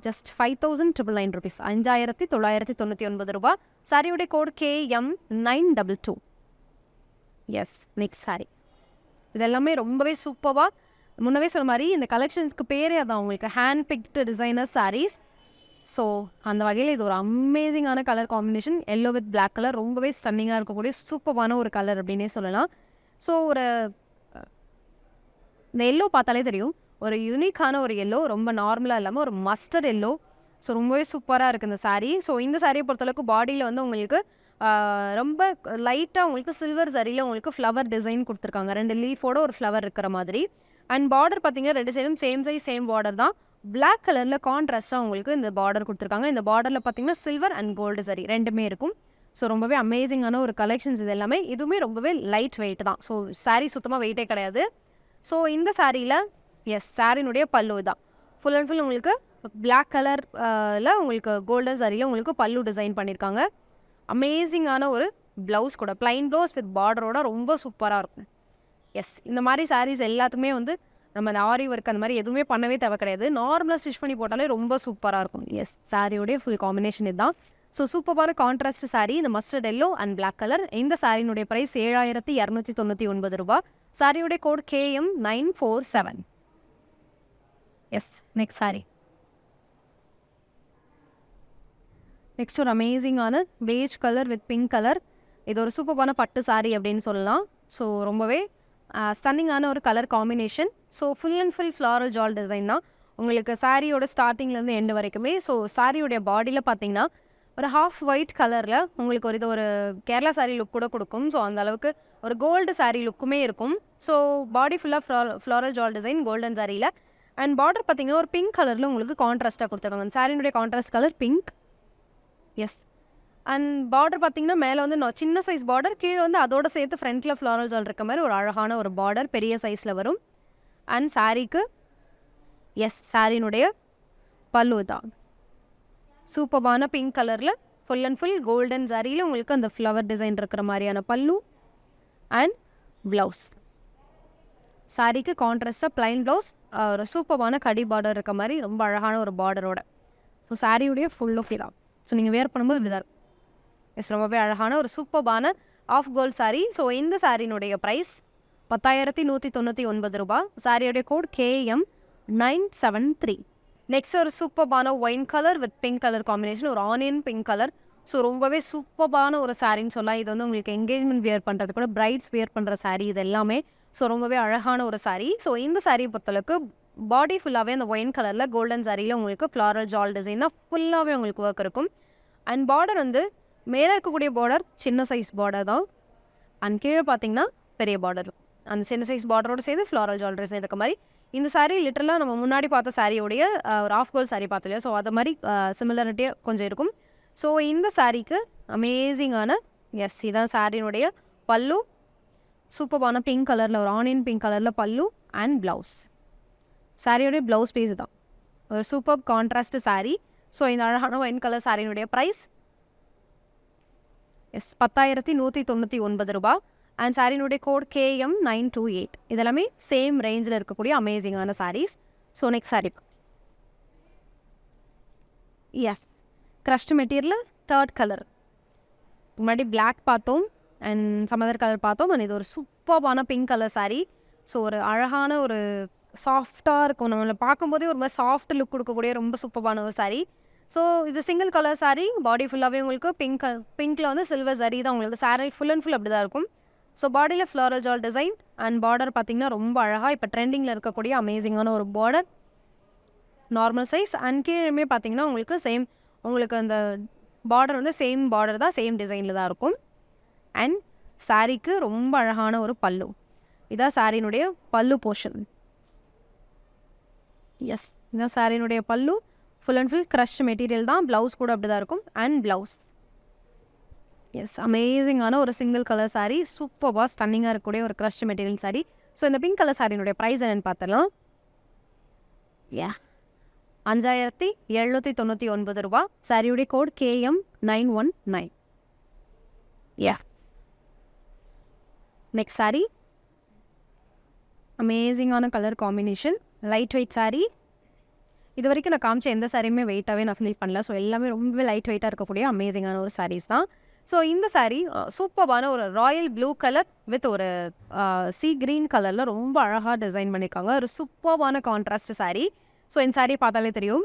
ஜஸ்ட் 5,999 ருபீஸ், 5,999 ரூபா. சாரியுடைய கோட் KM922. நெக்ஸ்ட் சாரி இதெல்லாமே ரொம்பவே சூப்பராக, முன்னவே சொன்ன மாதிரி இந்த கலெக்ஷன்ஸ்க்கு பேரே அதான் உங்களுக்கு hand picked designer saris. So அந்த வகையில் இது ஒரு அமேசிங்கான colour combination, yellow with black colour, ரொம்பவே ஸ்டன்னிங்காக இருக்கக்கூடிய சூப்பரான ஒரு கலர் அப்படின்னே சொல்லலாம். ஸோ இந்த எல்லோ பார்த்தாலே தெரியும், ஒரு யூனிக்கான ஒரு எல்லோ, ரொம்ப நார்மலாக இல்லாமல் ஒரு மஸ்டர்ட் எல்லோ. ஸோ ரொம்பவே சூப்பராக இருக்குது இந்த சாரீ. ஸோ இந்த சாரியை பொறுத்தளவுக்கு பாடியில் வந்து உங்களுக்கு ரொம்ப லைட்டாக உங்களுக்கு சில்வர் சரியில் உங்களுக்கு ஃப்ளவர் டிசைன் கொடுத்துருக்காங்க, 2 லீஃபோட ஒரு ஃப்ளவர் இருக்கிற மாதிரி. அண்ட் பார்டர் பார்த்தீங்கன்னா 2 சைடும் சேம் சைஸ் சேம் பார்டர் தான். பிளாக் கலரில் கான்ட்ராஸ்ட்டாக உங்களுக்கு இந்த பார்டர் கொடுத்துருக்காங்க. இந்த பார்டரில் பார்த்தீங்கன்னா சில்வர் அண்ட் கோல்டு சரி ரெண்டுமே இருக்கும். ஸோ ரொம்பவே அமேசிங்கான ஒரு கலெக்ஷன்ஸ் இது எல்லாமே. இதுவுமே ரொம்பவே லைட் வெயிட் தான். ஸோ சாரீ சுத்தமாக வெயிட்டே கிடையாது. ஸோ இந்த சாரியில் சாரினுடைய பல்லு தான் ஃபுல் அண்ட் ஃபுல் உங்களுக்கு பிளாக் கலரில் உங்களுக்கு கோல்டன் சாரியில் உங்களுக்கு பல்லு டிசைன் பண்ணியிருக்காங்க. அமேசிங்கான ஒரு ப்ளவுஸ் கூட, ப்ளைன் ப்ளவுஸ் வித் பார்டரோட ரொம்ப சூப்பராக இருக்கும். இந்த மாதிரி சாரீஸ் எல்லாத்துக்குமே வந்து நம்ம அந்த ஆரி ஒர்க் அந்த மாதிரி எதுவுமே பண்ணவே தேவை கிடையாது, நார்மலாக ஸ்டிச் பண்ணி போட்டாலே ரொம்ப சூப்பராக இருக்கும். சாரியோடைய ஃபுல் காம்பினேஷன் இதுதான். ஸோ சூப்பரான கான்ட்ராஸ்ட் சாரீ, இந்த mustard yellow and black colour. இந்த சாரியினுடைய ப்ரைஸ் 7,299 ரூபா. சாரியோடைய code KM947. Next sari next ஒரு அமேசிங்கான beige colour with pink colour. இது ஒரு சூப்பரான பட்டு சாரீ அப்படின்னு சொல்லலாம். ஸோ ரொம்பவே ஸ்டன்னிங்கான ஒரு colour combination. So full and full floral jaal design தான் உங்களுக்கு சாரியோட ஸ்டார்டிங்லேருந்து எண்டு வரைக்குமே. ஸோ சாரியோடைய பாடியில் பார்த்தீங்கன்னா ஒரு ஹாஃப் ஒயிட் கலரில் உங்களுக்கு இது ஒரு கேரளா சாரீ லுக் கூட கொடுக்கும். ஸோ அந்த அளவுக்கு ஒரு கோல்டு சாரீ லுக்குமே இருக்கும். ஸோ பாடி ஃபுல்லாக ஃப்ளாரல் ஜால் டிசைன் கோல்டன் சாரியில். அண்ட் பார்டர் பார்த்தீங்கன்னா ஒரு பிங்க் கலரில் உங்களுக்கு கான்ட்ராஸ்ட்டாக கொடுத்துருக்காங்க. சாரியினுடைய contrast colour pink. And border பார்த்தீங்கன்னா மேலே வந்து சின்ன சைஸ் பார்டர், கீழே வந்து அதோட சேர்த்து ஃப்ரண்ட்டில் ஃப்ளாரல் ஜால் இருக்க மாதிரி ஒரு அழகான ஒரு பார்டர் பெரிய சைஸில் வரும். அண்ட் சாரீக்கு சாரியினுடைய பல்லு தான் சூப்பரான பிங்க் கலரில் ஃபுல் அண்ட் ஃபுல் கோல்டன் சாரியில் உங்களுக்கு அந்த ஃப்ளவர் டிசைன் இருக்கிற மாதிரியான பல்லு அண்ட் ப்ளவுஸ். சாரீக்கு கான்ட்ராஸ்டாக ப்ளைன் ப்ளவுஸ், ஒரு சூப்பரான கடி பார்டர் இருக்க மாதிரி ரொம்ப அழகான ஒரு பார்டரோட. ஸோ சாரியுடைய ஃபுல் ஓகே தான். ஸோ நீங்கள் வேர் பண்ணும்போது இப்படி தான் இருக்கும். ரொம்பவே அழகான ஒரு சூப்பரான ஆஃப் கோல்ட் சாரீ. ஸோ இந்த சாரியினுடைய ப்ரைஸ் 10,199 ரூபா. சாரியோடைய கோட் KM973. நெக்ஸ்ட் ஒரு சூப்பரான wine colour with pink colour combination, ஒரு ஆனியன் பிங்க் கலர். ஸோ ரொம்பவே சூப்பரான ஒரு சாரின்னு சொல்லலாம். இது வந்து உங்களுக்கு என்கேஜ்மெண்ட் வியர் பண்ணுறது கூட, பிரைட்ஸ் வியர் பண்ணுற சாரீ இது எல்லாமே. ஸோ ரொம்பவே அழகான ஒரு சாரீ. ஸோ இந்த சாரியை பொறுத்தளவுக்கு பாடி ஃபுல்லாகவே அந்த ஒயின் கலரில் கோல்டன் சாரியில் உங்களுக்கு ஃப்ளாரல் ஜால் டிசைன் தான் ஃபுல்லாகவே உங்களுக்கு ஒர்க் இருக்கும். அண்ட் பார்டர் வந்து மேலே இருக்கக்கூடிய பார்டர் சின்ன சைஸ் பார்டர் தான். அண்ட் கீழே பார்த்தீங்கன்னா பெரிய பார்டர், அந்த சின்ன சைஸ் பார்டரோடு சேர்ந்து ஃப்ளாரல் ஜால் டிசைன் இருக்க மாதிரி. இந்த சாரீ லிட்டரலாக நம்ம முன்னாடி பார்த்த சாரியோடைய ஒரு ஆஃப் கோல்ட் சாரீ பார்த்து இல்லையா, ஸோ அது மாதிரி சிமிலரிட்டியாக கொஞ்சம் இருக்கும். ஸோ இந்த சாரீக்கு அமேசிங்கான இதான் சாரியினுடைய பல்லு, சூப்பரான பிங்க் கலரில் ஒரு ஆனியன் பிங்க் கலரில் பல்லு அண்ட் ப்ளவுஸ். சாரியோடைய ப்ளவுஸ் பீஸ் தான். ஒரு சூப்பர் கான்ட்ராஸ்ட் சாரீ. ஸோ இந்த அழகான ஒயின் கலர் சாரியினுடைய ப்ரைஸ் 10,199 ரூபா. அண்ட் சாரியினுடைய கோட் KM928. இதெல்லாமே சேம் ரேஞ்சில் இருக்கக்கூடிய அமேசிங்கான saris. So next sari crushed material third colour. முன்னாடி பிளாக் பார்த்தோம் அண்ட் சம் அதர் கலர் பார்த்தோம். அண்ட் இது ஒரு சூப்பர்பான பிங்க் கலர் சாரீ. ஸோ ஒரு அழகான ஒரு சாஃப்டாக இருக்கும், நம்மளை பார்க்கும்போதே ஒரு மாதிரி சாஃப்ட் லுக் கொடுக்கக்கூடிய ரொம்ப சூப்பர்பான ஒரு சாரீ. ஸோ இது சிங்கிள் கலர் சாரீ. பாடி ஃபுல்லாகவே உங்களுக்கு பிங்க்கில் வந்து சில்வர் சாரீ தான் உங்களுக்கு சாரீ ஃபுல் அண்ட் ஃபுல் அப்படி தான் இருக்கும். ஸோ பாடியில் floral Jal design and border பார்த்திங்கன்னா ரொம்ப அழகாக இப்போ ட்ரெண்டிங்கில் இருக்கக்கூடிய அமேசிங்கான ஒரு பார்டர், நார்மல் சைஸ். அண்ட் கீழே பார்த்திங்கன்னா உங்களுக்கு சேம் உங்களுக்கு அந்த பார்டர் வந்து சேம் பார்டர் தான், சேம் டிசைனில் தான் இருக்கும். அண்ட் சாரீக்கு ரொம்ப அழகான ஒரு பல்லு. இதான் சாரியினுடைய பல்லு போர்ஷன். எஸ், இதான் சாரியினுடைய pallu. Full and full crush material தான். ப்ளவுஸ் கூட அப்படி தான் இருக்கும். அண்ட் ப்ளவுஸ் எஸ், அமேசிங்கான ஒரு சிங்கிள் கலர் சாரீ. சூப்பராக ஸ்டன்னிங்காக இருக்கக்கூடிய ஒரு க்ரஷ் மெட்டீரியல் சாரீ. ஸோ இந்த பிங்க் கலர் சாரியினுடைய ப்ரைஸ் என்னென்னு பார்த்தலாம். 5,799 ரூபா. சாரியுடைய கோட் KM919. நெக்ஸ்ட் சாரீ அமேசிங்கான colour combination, light weight sari. இது வரைக்கும் நான் காமிச்ச எந்த சாரியுமே வெயிட்டாகவே நான் ஃபீல் பண்ணல. ஸோ எல்லாமே ரொம்பவே லைட் வெயிட்டாக இருக்கக்கூடிய அமேசிங்கான ஒரு சாரீஸ் தான். ஸோ இந்த சாரீ சூப்பரான ஒரு ராயல் ப்ளூ கலர் வித் ஒரு சீ க்ரீன் கலரில் ரொம்ப அழகாக டிசைன் பண்ணியிருக்காங்க. ஒரு சூப்பரான கான்ட்ராஸ்ட் சாரீ. ஸோ இந்த சாரீ பார்த்தாலே தெரியும்.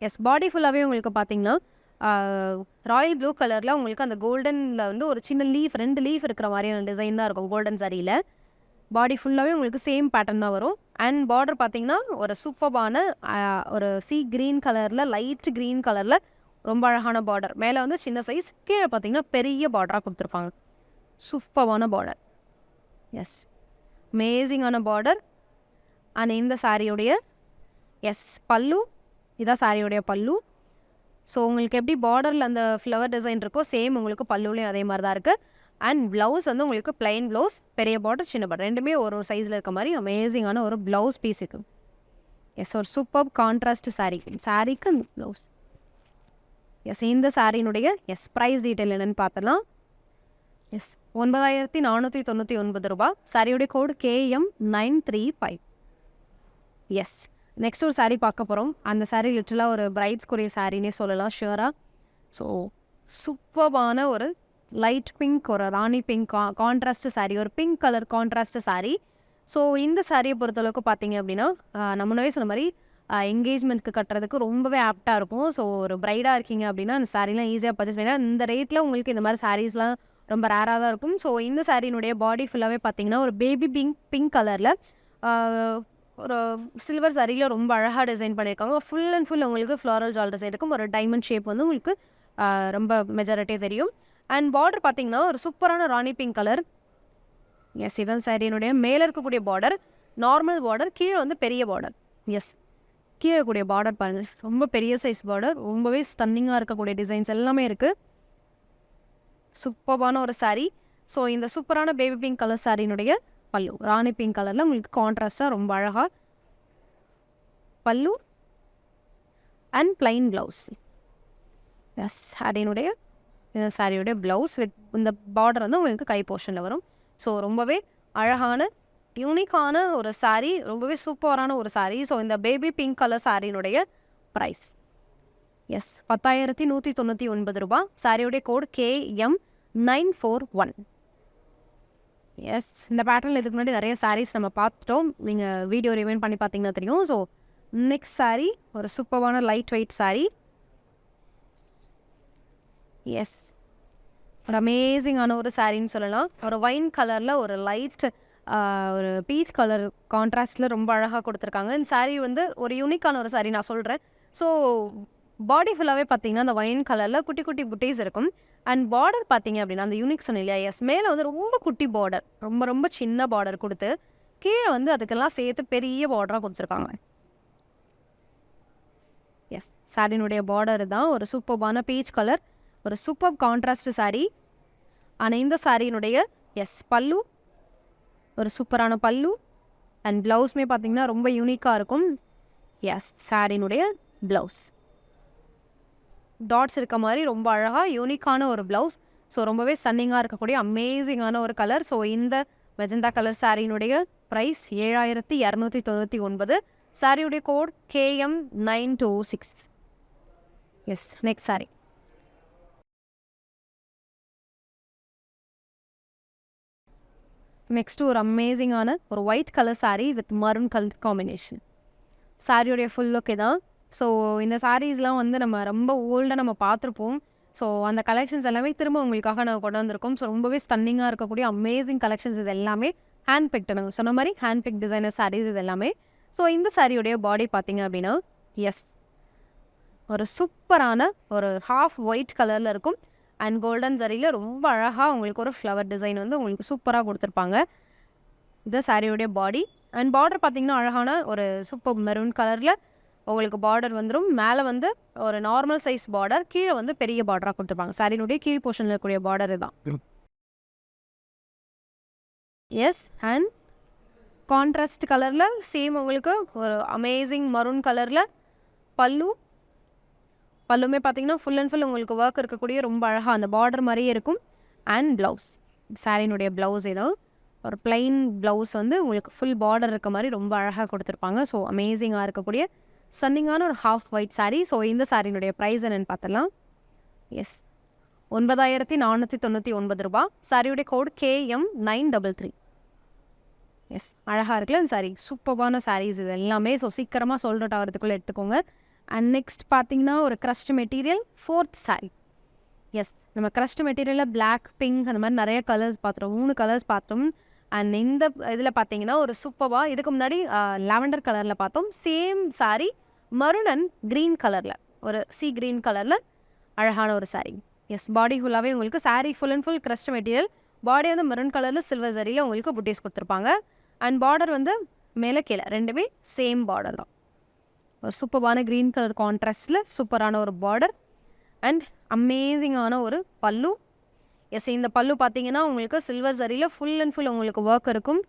எஸ், பாடி ஃபுல்லாகவே உங்களுக்கு பார்த்தீங்கன்னா ராயல் ப்ளூ கலரில் உங்களுக்கு அந்த கோல்டனில் வந்து ஒரு சின்ன லீஃப், 2 லீஃப் இருக்கிற மாதிரியான டிசைன் தான் இருக்கும் கோல்டன் சாரியில். பாடி ஃபுல்லாகவே உங்களுக்கு சேம் பேட்டர்ன் தான் வரும். அண்ட் பார்டர் பார்த்திங்கன்னா ஒரு சூப்பரான ஒரு சீ க்ரீன் கலரில், லைட் க்ரீன் கலரில் ரொம்ப அழகான பார்டர். மேலே வந்து சின்ன சைஸ், கீழே பார்த்திங்கன்னா பெரிய பார்டராக கொடுத்துருப்பாங்க. சூப்பரான பார்டர். எஸ், அமேசிங்கான பார்டர். அண்ட் இந்த சாரியுடைய பல்லு, இதான் சாரியுடைய பல்லு. ஸோ உங்களுக்கு எப்படி பார்டரில் அந்த ஃப்ளவர் டிசைன் இருக்கோ சேம் உங்களுக்கு பல்லுலேயும் அதே மாதிரி தான் இருக்குது. அண்ட் ப்ளவுஸ் வந்து உங்களுக்கு பிளைன் ப்ளவுஸ், பெரிய பார்டர் சின்ன பார்டர் ரெண்டுமே ஒரு சைஸில் இருக்க மாதிரி அமேசிங்கான ஒரு ப்ளவுஸ் பீஸ் இருக்குது. எஸ், ஒரு சூப்பர் கான்ட்ராஸ்ட் சாரீக்கு ப்ளவுஸ். எஸ், இந்த சாரியினுடைய ப்ரைஸ் டீட்டெயில் என்னென்னு பார்த்தலாம். 9,499 ரூபா. சாரியுடைய கோடு KM935. எஸ், நெக்ஸ்ட் ஒரு சாரீ பார்க்க போகிறோம். அந்த சாரீ லிட்டரலாக ஒரு பிரைட்ஸ்க்குரிய சாரின்னே சொல்லலாம் ஷுவராக. ஸோ சூப்பரான ஒரு லைட் பிங்க், ஒரு ராணி பிங்க் கான்ட்ராஸ்ட் சாரீ, ஒரு pink colour contrast sari. So இந்த சாரியை பொறுத்தளவுக்கு பார்த்தீங்க அப்படின்னா நம்ம முன்னவே சொன்ன மாதிரி என்கேஜ்மெண்ட்க்கு கட்டுறதுக்கு ரொம்பவே ஆப்டாக இருக்கும். ஸோ ஒரு ப்ரைடாக இருக்கீங்க அப்படின்னா அந்த சாரீலாம் ஈஸியாக பர்ச்சேஸ் பண்ணலாம். இந்த ரேட்டில் உங்களுக்கு இந்த மாதிரி சாரீஸ்லாம் ரொம்ப ரேராக தான் இருக்கும். ஸோ இந்த சாரியினுடைய பாடி ஃபுல்லாகவே பார்த்தீங்கன்னா ஒரு பேபி பிங்க் கலரில் ஒரு சில்வர் சாரியில் ரொம்ப அழகாக டிசைன் பண்ணியிருக்காங்க. ஃபுல் அண்ட் ஃபுல் உங்களுக்கு ஃப்ளாரல் ஜால் டிசைன் இருக்கும். ஒரு டைமண்ட் ஷேப் வந்து உங்களுக்கு ரொம்ப மெஜாரிட்டியாக தெரியும். அண்ட் பார்டர் பார்த்தீங்கன்னா ஒரு சூப்பரான ராணி பிங்க் கலர். எஸ், இதான் சாரியினுடைய மேலே இருக்கக்கூடிய பார்டர் நார்மல் பார்டர், கீழே வந்து பெரிய பார்டர். எஸ், கீழே கூடிய பார்டர் பாருங்கள், ரொம்ப பெரிய சைஸ் பார்டர், ரொம்பவே ஸ்டன்னிங்காக இருக்கக்கூடிய டிசைன்ஸ் எல்லாமே இருக்குது. சூப்பரான ஒரு சாரீ. ஸோ இந்த சூப்பரான பேபி பிங்க் கலர் சாரியினுடைய பல்லு ராணி பிங்க் கலரில் உங்களுக்கு கான்ட்ராஸ்டாக ரொம்ப அழகாக பல்லு அண்ட் பிளைன் ப்ளவுஸ். எஸ், சாரியினுடைய சாரியுடைய ப்ளவுஸ் வித் இந்த பார்டர் வந்து உங்களுக்கு கை போர்ஷனில் வரும். ஸோ ரொம்பவே அழகான யூனிக்கான ஒரு சாரீ, ரொம்பவே சூப்பரான ஒரு சாரீ. ஸோ இந்த பேபி பிங்க் கலர் சாரியினுடைய ப்ரைஸ் 10,199 ரூபா. சாரியுடைய கோட் KM941. எஸ், இந்த பேட்டர்னில் இதுக்கு முன்னாடி நிறைய சாரீஸ் நம்ம பார்த்துட்டோம். நீங்கள் வீடியோ ரிவைண்ட் பண்ணி பார்த்தீங்கன்னா தெரியும். ஸோ நெக்ஸ்ட் சாரீ ஒரு சூப்பரான லைட் வெயிட் சாரீ. எஸ், ஒரு அமேசிங்கான ஒரு சாரின்னு சொல்லலாம். ஒரு வைன் கலரில் ஒரு லைட் ஒரு பீச் கலர் கான்ட்ராஸ்டில் ரொம்ப அழகாக கொடுத்துருக்காங்க. இந்த சாரீ வந்து ஒரு யூனிக்கான ஒரு சாரீ நான் சொல்கிறேன். ஸோ பாடி ஃபுல்லாகவே பார்த்தீங்கன்னா அந்த வைன் கலரில் குட்டி குட்டி புட்டீஸ் இருக்கும். அண்ட் பார்டர் பார்த்தீங்க அப்படின்னா அந்த யூனிக் சொன்ன இல்லையா, எஸ், மேலே வந்து ரொம்ப குட்டி பார்டர், ரொம்ப ரொம்ப சின்ன பார்டர் கொடுத்து கீழே வந்து அதுக்கெல்லாம் சேர்த்து பெரிய பார்டராக கொடுத்துருக்காங்க. எஸ், சாரியினுடைய பார்டர் தான் ஒரு சூப்பர்பான பீச் கலர், ஒரு சூப்பர் கான்ட்ராஸ்ட் சாரீ. ஆனால் இந்த சாரியினுடைய பல்லு ஒரு சூப்பரான பல்லு அண்ட் ப்ளவுஸுமே பார்த்தீங்கன்னா ரொம்ப யூனிக்காக இருக்கும். எஸ், சாரினுடைய ப்ளவுஸ் டாட்ஸ் இருக்க மாதிரி ரொம்ப அழகாக யூனிக்கான ஒரு ப்ளவுஸ். ஸோ ரொம்பவே ஸ்டன்னிங்காக இருக்கக்கூடிய அமேசிங்கான ஒரு கலர். ஸோ இந்த மெஜந்தா கலர் சாரியினுடைய ப்ரைஸ் 7299. சாரியுடைய code KM926. Yes, next sari. Next ஒரு அமேசிங்கான ஒரு white colour sari with maroon colour combination. சாரியுடைய ஃபுல் லுக்கே தான். ஸோ இந்த சாரீஸ்லாம் வந்து நம்ம ரொம்ப ஓல்டாக நம்ம பார்த்துருப்போம். ஸோ அந்த கலெக்ஷன்ஸ் எல்லாமே திரும்ப உங்களுக்காக நாங்கள் கொண்டு வந்திருக்கோம். ஸோ ரொம்பவே ஸ்டன்னிங்காக இருக்கக்கூடிய அமேசிங் கலெக்ஷன்ஸ் இது எல்லாமே ஹேண்ட் பிக்டு. நாங்கள் சொன்ன மாதிரி ஹேண்ட் பிக் டிசைனர் சாரீஸ் இது எல்லாமே. ஸோ இந்த சாரியுடைய பாடி பார்த்தீங்க அப்படின்னா எஸ் ஒரு சூப்பரான ஒரு ஹாஃப் ஒயிட் கலரில் இருக்கும். அண்ட் கோல்டன் சரியில் ரொம்ப அழகாக உங்களுக்கு ஒரு ஃப்ளவர் டிசைன் வந்து உங்களுக்கு சூப்பராக கொடுத்துருப்பாங்க. இது சாரியுடைய பாடி. அண்ட் பார்டர் பார்த்தீங்கன்னா அழகான ஒரு சூப்பர் மெரூன் கலரில் உங்களுக்கு பார்டர் வந்துடும். மேலே வந்து ஒரு நார்மல் சைஸ் பார்டர், கீழே வந்து பெரிய பார்டராக கொடுத்துருப்பாங்க. சாரியினுடைய கீழ் போர்ஷனில் இருக்கக்கூடிய பார்டர் தான். எஸ், அண்ட் கான்ட்ராஸ்ட் கலரில் சேம் உங்களுக்கு ஒரு அமேசிங் மரூன் கலரில் பல்லுமே பார்த்தீங்கன்னா ஃபுல் அண்ட் ஃபுல் உங்களுக்கு ஒர்க் இருக்கக்கூடிய ரொம்ப அழகாக அந்த பார்டர் மாதிரியே இருக்கும். அண்ட் ப்ளவுஸ், சாரியினுடைய ப்ளவுஸ் ஏதோ ஒரு பிளைன் ப்ளவுஸ் வந்து உங்களுக்கு ஃபுல் பார்டர் இருக்க மாதிரி ரொம்ப அழகாக கொடுத்துருப்பாங்க. ஸோ அமேசிங்காக இருக்கக்கூடிய ஸ்டன்னிங்கான ஒரு ஹாஃப் ஒயிட் சாரீ. ஸோ இந்த சாரியினுடைய ப்ரைஸ் என்னென்னு பார்த்தலாம். எஸ், 9499 ரூபா. சாரியுடைய கோட் KM933. எஸ், அழகாக இருக்குல்ல இந்த சாரீ. சூப்பரான சாரீஸ் இது எல்லாமே. ஸோ சீக்கிரமாக சோல்ட் அவுட் ஆகிறதுக்குள்ளே எடுத்துக்கோங்க. அண்ட் நெக்ஸ்ட் பார்த்தீங்கன்னா ஒரு crushed material 4th sari. Yes, நம்ம க்ரஷ்ட் மெட்டீரியலில் பிளாக், பிங்க் அந்த மாதிரி நிறைய கலர்ஸ் பார்த்துறோம். 3 கலர்ஸ் பார்த்தோம். அண்ட் இந்த இதில் பார்த்தீங்கன்னா ஒரு சூப்பராக இதுக்கு முன்னாடி லாவெண்டர் கலரில் பார்த்தோம். Same sari maroon and green கலரில் ஒரு க்ரீன் கலரில் அழகான ஒரு சாரீ. எஸ், பாடி ஃபுல்லாகவே உங்களுக்கு sari full and full crushed material. Body வந்து மெரூன் கலரில் சில்வர் சரியில் உங்களுக்கு புட்டீஸ் கொடுத்துருப்பாங்க. அண்ட் பார்டர் வந்து மேலே கீழே ரெண்டுமே சேம் பார்டர் தான். ஒரு சூப்பரான க்ரீன் கலர் கான்ட்ராஸ்டில் சூப்பரான ஒரு பார்டர் அண்ட் அமேசிங்கான ஒரு பல்லு. எஸ், இந்த பல்லு பார்த்தீங்கன்னா உங்களுக்கு சில்வர் சரியில் ஃபுல் அண்ட் ஃபுல் உங்களுக்கு ஒர்க் இருக்கும்.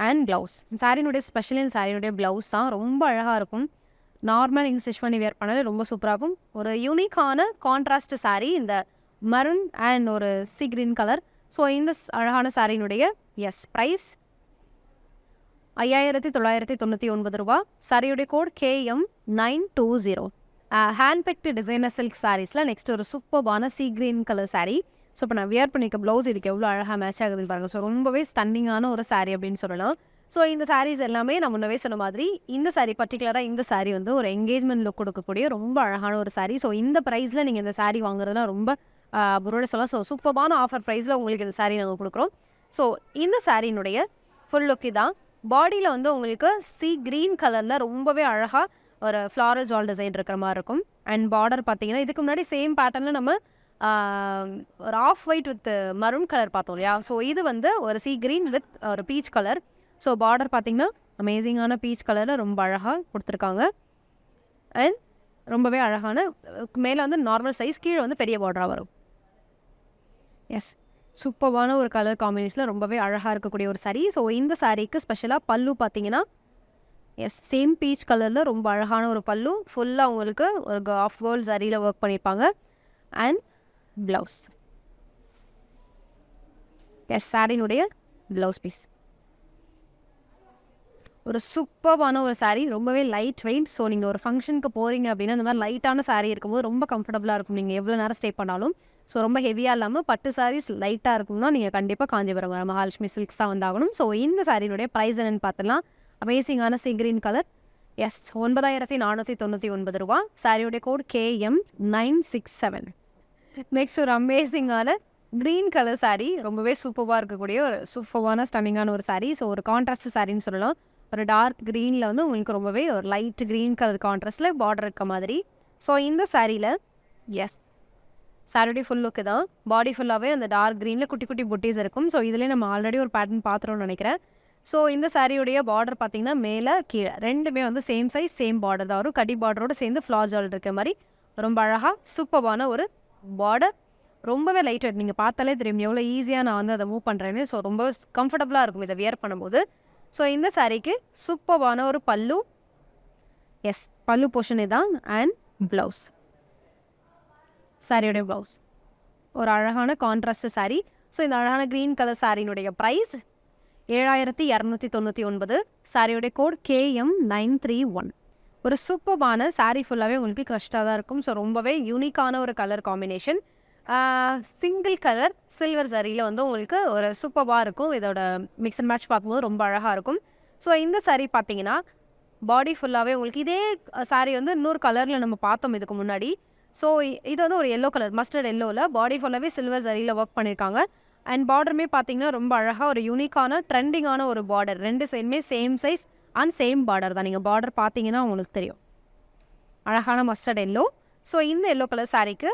அண்ட் ப்ளவுஸ், சாரியினுடைய ஸ்பெஷல் இந்த சாரியினுடைய ப்ளவுஸ் தான் ரொம்ப அழகாக இருக்கும். நார்மல் ஸ்டிச் பண்ணி வேர் பண்ணாலே ரொம்ப சூப்பராக இருக்கும். ஒரு யூனிக்கான கான்ட்ராஸ்ட் சாரீ இந்த மரூன் அண்ட் ஒரு க்ரீன் கலர். ஸோ இந்த அழகான சாரியினுடைய எஸ் ப்ரைஸ் 5999 ரூபா. சாரியுடைய code KM920. Hand picked designer silk சாரீஸில் நெக்ஸ்ட் ஒரு சூப்பரான க்ரீன் கலர் சாரீ. ஸோ இப்போ நான் வியர் பண்ணிக்க ப்ளவுஸ் இதுக்கு எவ்வளோ அழகாக மேட்ச் ஆகுதுன்னு பாருங்கள். ஸோ ரொம்பவே ஸ்டன்னிங்கான ஒரு சாரீ அப்படின்னு சொல்லலாம். ஸோ இந்த சாரீஸ் எல்லாமே நான் முன்னவே சொன்ன மாதிரி இந்த சாரீ பர்டிகுலராக இந்த சாரீ வந்து ஒரு என்கேஜ்மெண்ட் லுக் கொடுக்கக்கூடிய ரொம்ப அழகான ஒரு சாரீ. ஸோ இந்த ப்ரைஸில் நீங்கள் இந்த சாரீ வாங்குறதுனா ரொம்ப புரோட சொல்லலாம். ஸோ சூப்பரான ஆஃபர் ப்ரைஸில் உங்களுக்கு இந்த சாரீ நாங்கள் கொடுக்குறோம். ஸோ இந்த சாரீனுடைய ஃபுல் லுக்கு தான். பாடியில் வந்து உங்களுக்கு க்ரீன் கலரில் ரொம்பவே அழகாக ஒரு ஃப்ளாரல் ஜால் டிசைன் இருக்கிற மாதிரி இருக்கும். அண்ட் பார்டர் பார்த்தீங்கன்னா இதுக்கு முன்னாடி சேம் பேட்டர்னில் நம்ம ஒரு off white with maroon colour பார்த்தோம் இல்லையா. ஸோ இது வந்து ஒரு க்ரீன் வித் ஒரு பீச் கலர். ஸோ பார்டர் பார்த்தீங்கன்னா அமேசிங்கான பீச் கலரில் ரொம்ப அழகாக கொடுத்துருக்காங்க. அண்ட் ரொம்பவே அழகான மேலே வந்து நார்மல் சைஸ், கீழே வந்து பெரிய பார்டராக வரும். எஸ், சூப்பரான ஒரு கலர் காம்பினேஷனில் ரொம்பவே அழகாக இருக்கக்கூடிய ஒரு சாரீ. ஸோ இந்த சாரீக்கு ஸ்பெஷலாக பல்லு பார்த்தீங்கன்னா எஸ் சேம் பீச் கலரில் ரொம்ப அழகான ஒரு பல்லு. ஃபுல்லாக உங்களுக்கு ஒரு ஆஃப் கோல்ட் சாரியில் ஒர்க் பண்ணியிருப்பாங்க. அண்ட் ப்ளவுஸ், எஸ் சாரியினுடைய ப்ளவுஸ் பீஸ் ஒரு சூப்பரான ஒரு சாரீ. ரொம்பவே லைட் வெயிட். ஸோ நீங்கள் ஒரு ஃபங்க்ஷனுக்கு போகிறீங்க அப்படின்னா இந்த மாதிரி லைட்டான சாரீ இருக்கும்போது ரொம்ப கம்ஃபர்டபுளாக இருக்கும். நீங்கள் எவ்வளோ நேரம் ஸ்டே பண்ணாலும். ஸோ ரொம்ப ஹெவியாக இல்லாமல் பட்டு சாரீஸ் லைட்டாக இருக்கும்னா நீங்கள் கண்டிப்பாக காஞ்சிபுரம் மகாலட்சுமி சில்க்ஸ் தான் வந்தாகணும். ஸோ இந்த சாரியினுடைய ப்ரைஸ் என்னென்னு பார்த்தலாம். அமேசிங்கான க்ரீன் கலர். எஸ், 9499 ரூபா. சாரியுடைய கோட் KM967. நெக்ஸ்ட் ஒரு அமேசிங்கான க்ரீன் கலர் சாரீ. ரொம்பவே சூப்பராக இருக்கக்கூடிய ஒரு சூப்பரான ஸ்டன்னிங்கான ஒரு சாரீ. ஸோ ஒரு கான்ட்ராஸ்ட் சாரின்னு சொல்லலாம். ஒரு டார்க் க்ரீனில் வந்து உங்களுக்கு ரொம்பவே ஒரு லைட் க்ரீன் கலர் கான்ட்ராஸ்டில் பார்டர் இருக்க மாதிரி. ஸோ இந்த சாரியில் எஸ் சாரியுடைய ஃபுல் லுக்கு தான். பாடி ஃபுல்லாகவே அந்த டார்க் க்ரீனில் குட்டி குட்டி புட்டீஸ் இருக்கும். ஸோ இதிலே நம்ம ஆல்ரெடி ஒரு பேட்டர்ன் பார்த்துறோம்னு நினைக்கிறேன். ஸோ இந்த சாரியுடைய பார்டர் பார்த்தீங்கன்னா மேலே கீழே ரெண்டுமே வந்து சேம் சைஸ் சேம் பார்டர் தான் வரும். கடி பார்டரோடு சேர்ந்து ஃப்ளார் ஜால் இருக்க மாதிரி ரொம்ப அழகாக சூப்பரான ஒரு பார்டர். ரொம்பவே லைட் வெயிட். நீங்கள் பார்த்தாலே தெரியும் எவ்வளோ ஈஸியாக நான் வந்து அதை மூவ் பண்ணுறேன்னு. ஸோ ரொம்ப கம்ஃபர்டபுளாக இருக்கும் இதை வியர் பண்ணும்போது. ஸோ இந்த சாரீக்கு சூப்பர்வான ஒரு பல்லு, எஸ் பல்லு போர்ஷன் இதான், அண்ட் ப்ளவுஸ், சாரியோடைய ப்ளவுஸ் ஒரு அழகான கான்ட்ராஸ்ட் சாரீ. ஸோ இந்த அழகான க்ரீன் கலர் சாரியினுடைய ப்ரைஸ் 7299. சாரியோடைய கோட் KM931. ஒரு சூப்பர்பான சாரீ ஃபுல்லாகவே உங்களுக்கு க்ரஷ்டாக தான் இருக்கும். ஸோ ரொம்பவே யூனிக்கான ஒரு colour combination. Single colour silver சரியில் வந்து உங்களுக்கு ஒரு சூப்பராக இருக்கும். இதோட மிக்ஸ் அண்ட் மேட்ச் பார்க்கும்போது ரொம்ப அழகாக இருக்கும். ஸோ இந்த சாரீ பார்த்தீங்கன்னா பாடி ஃபுல்லாகவே உங்களுக்கு இதே சாரீ வந்து இன்னொரு கலரில் நம்ம பார்த்தோம் இதுக்கு முன்னாடி. ஸோ இது வந்து ஒரு எல்லோ கலர், மஸ்டர்ட் எல்லோவில் பாடி ஃபுல்லாகவே சில்வர் சரியில் ஒர்க் பண்ணியிருக்காங்க. அண்ட் பார்டருமே பார்த்தீங்கன்னா ரொம்ப அழகாக ஒரு யூனிக்கான ட்ரெண்டிங்கான ஒரு பார்டர். 2 சைடுமே same size and same border தான். நீங்கள் பார்டர் பார்த்தீங்கன்னா உங்களுக்கு தெரியும், அழகான மஸ்டர்ட் எல்லோ. ஸோ இந்த எல்லோ கலர் சாரீக்கு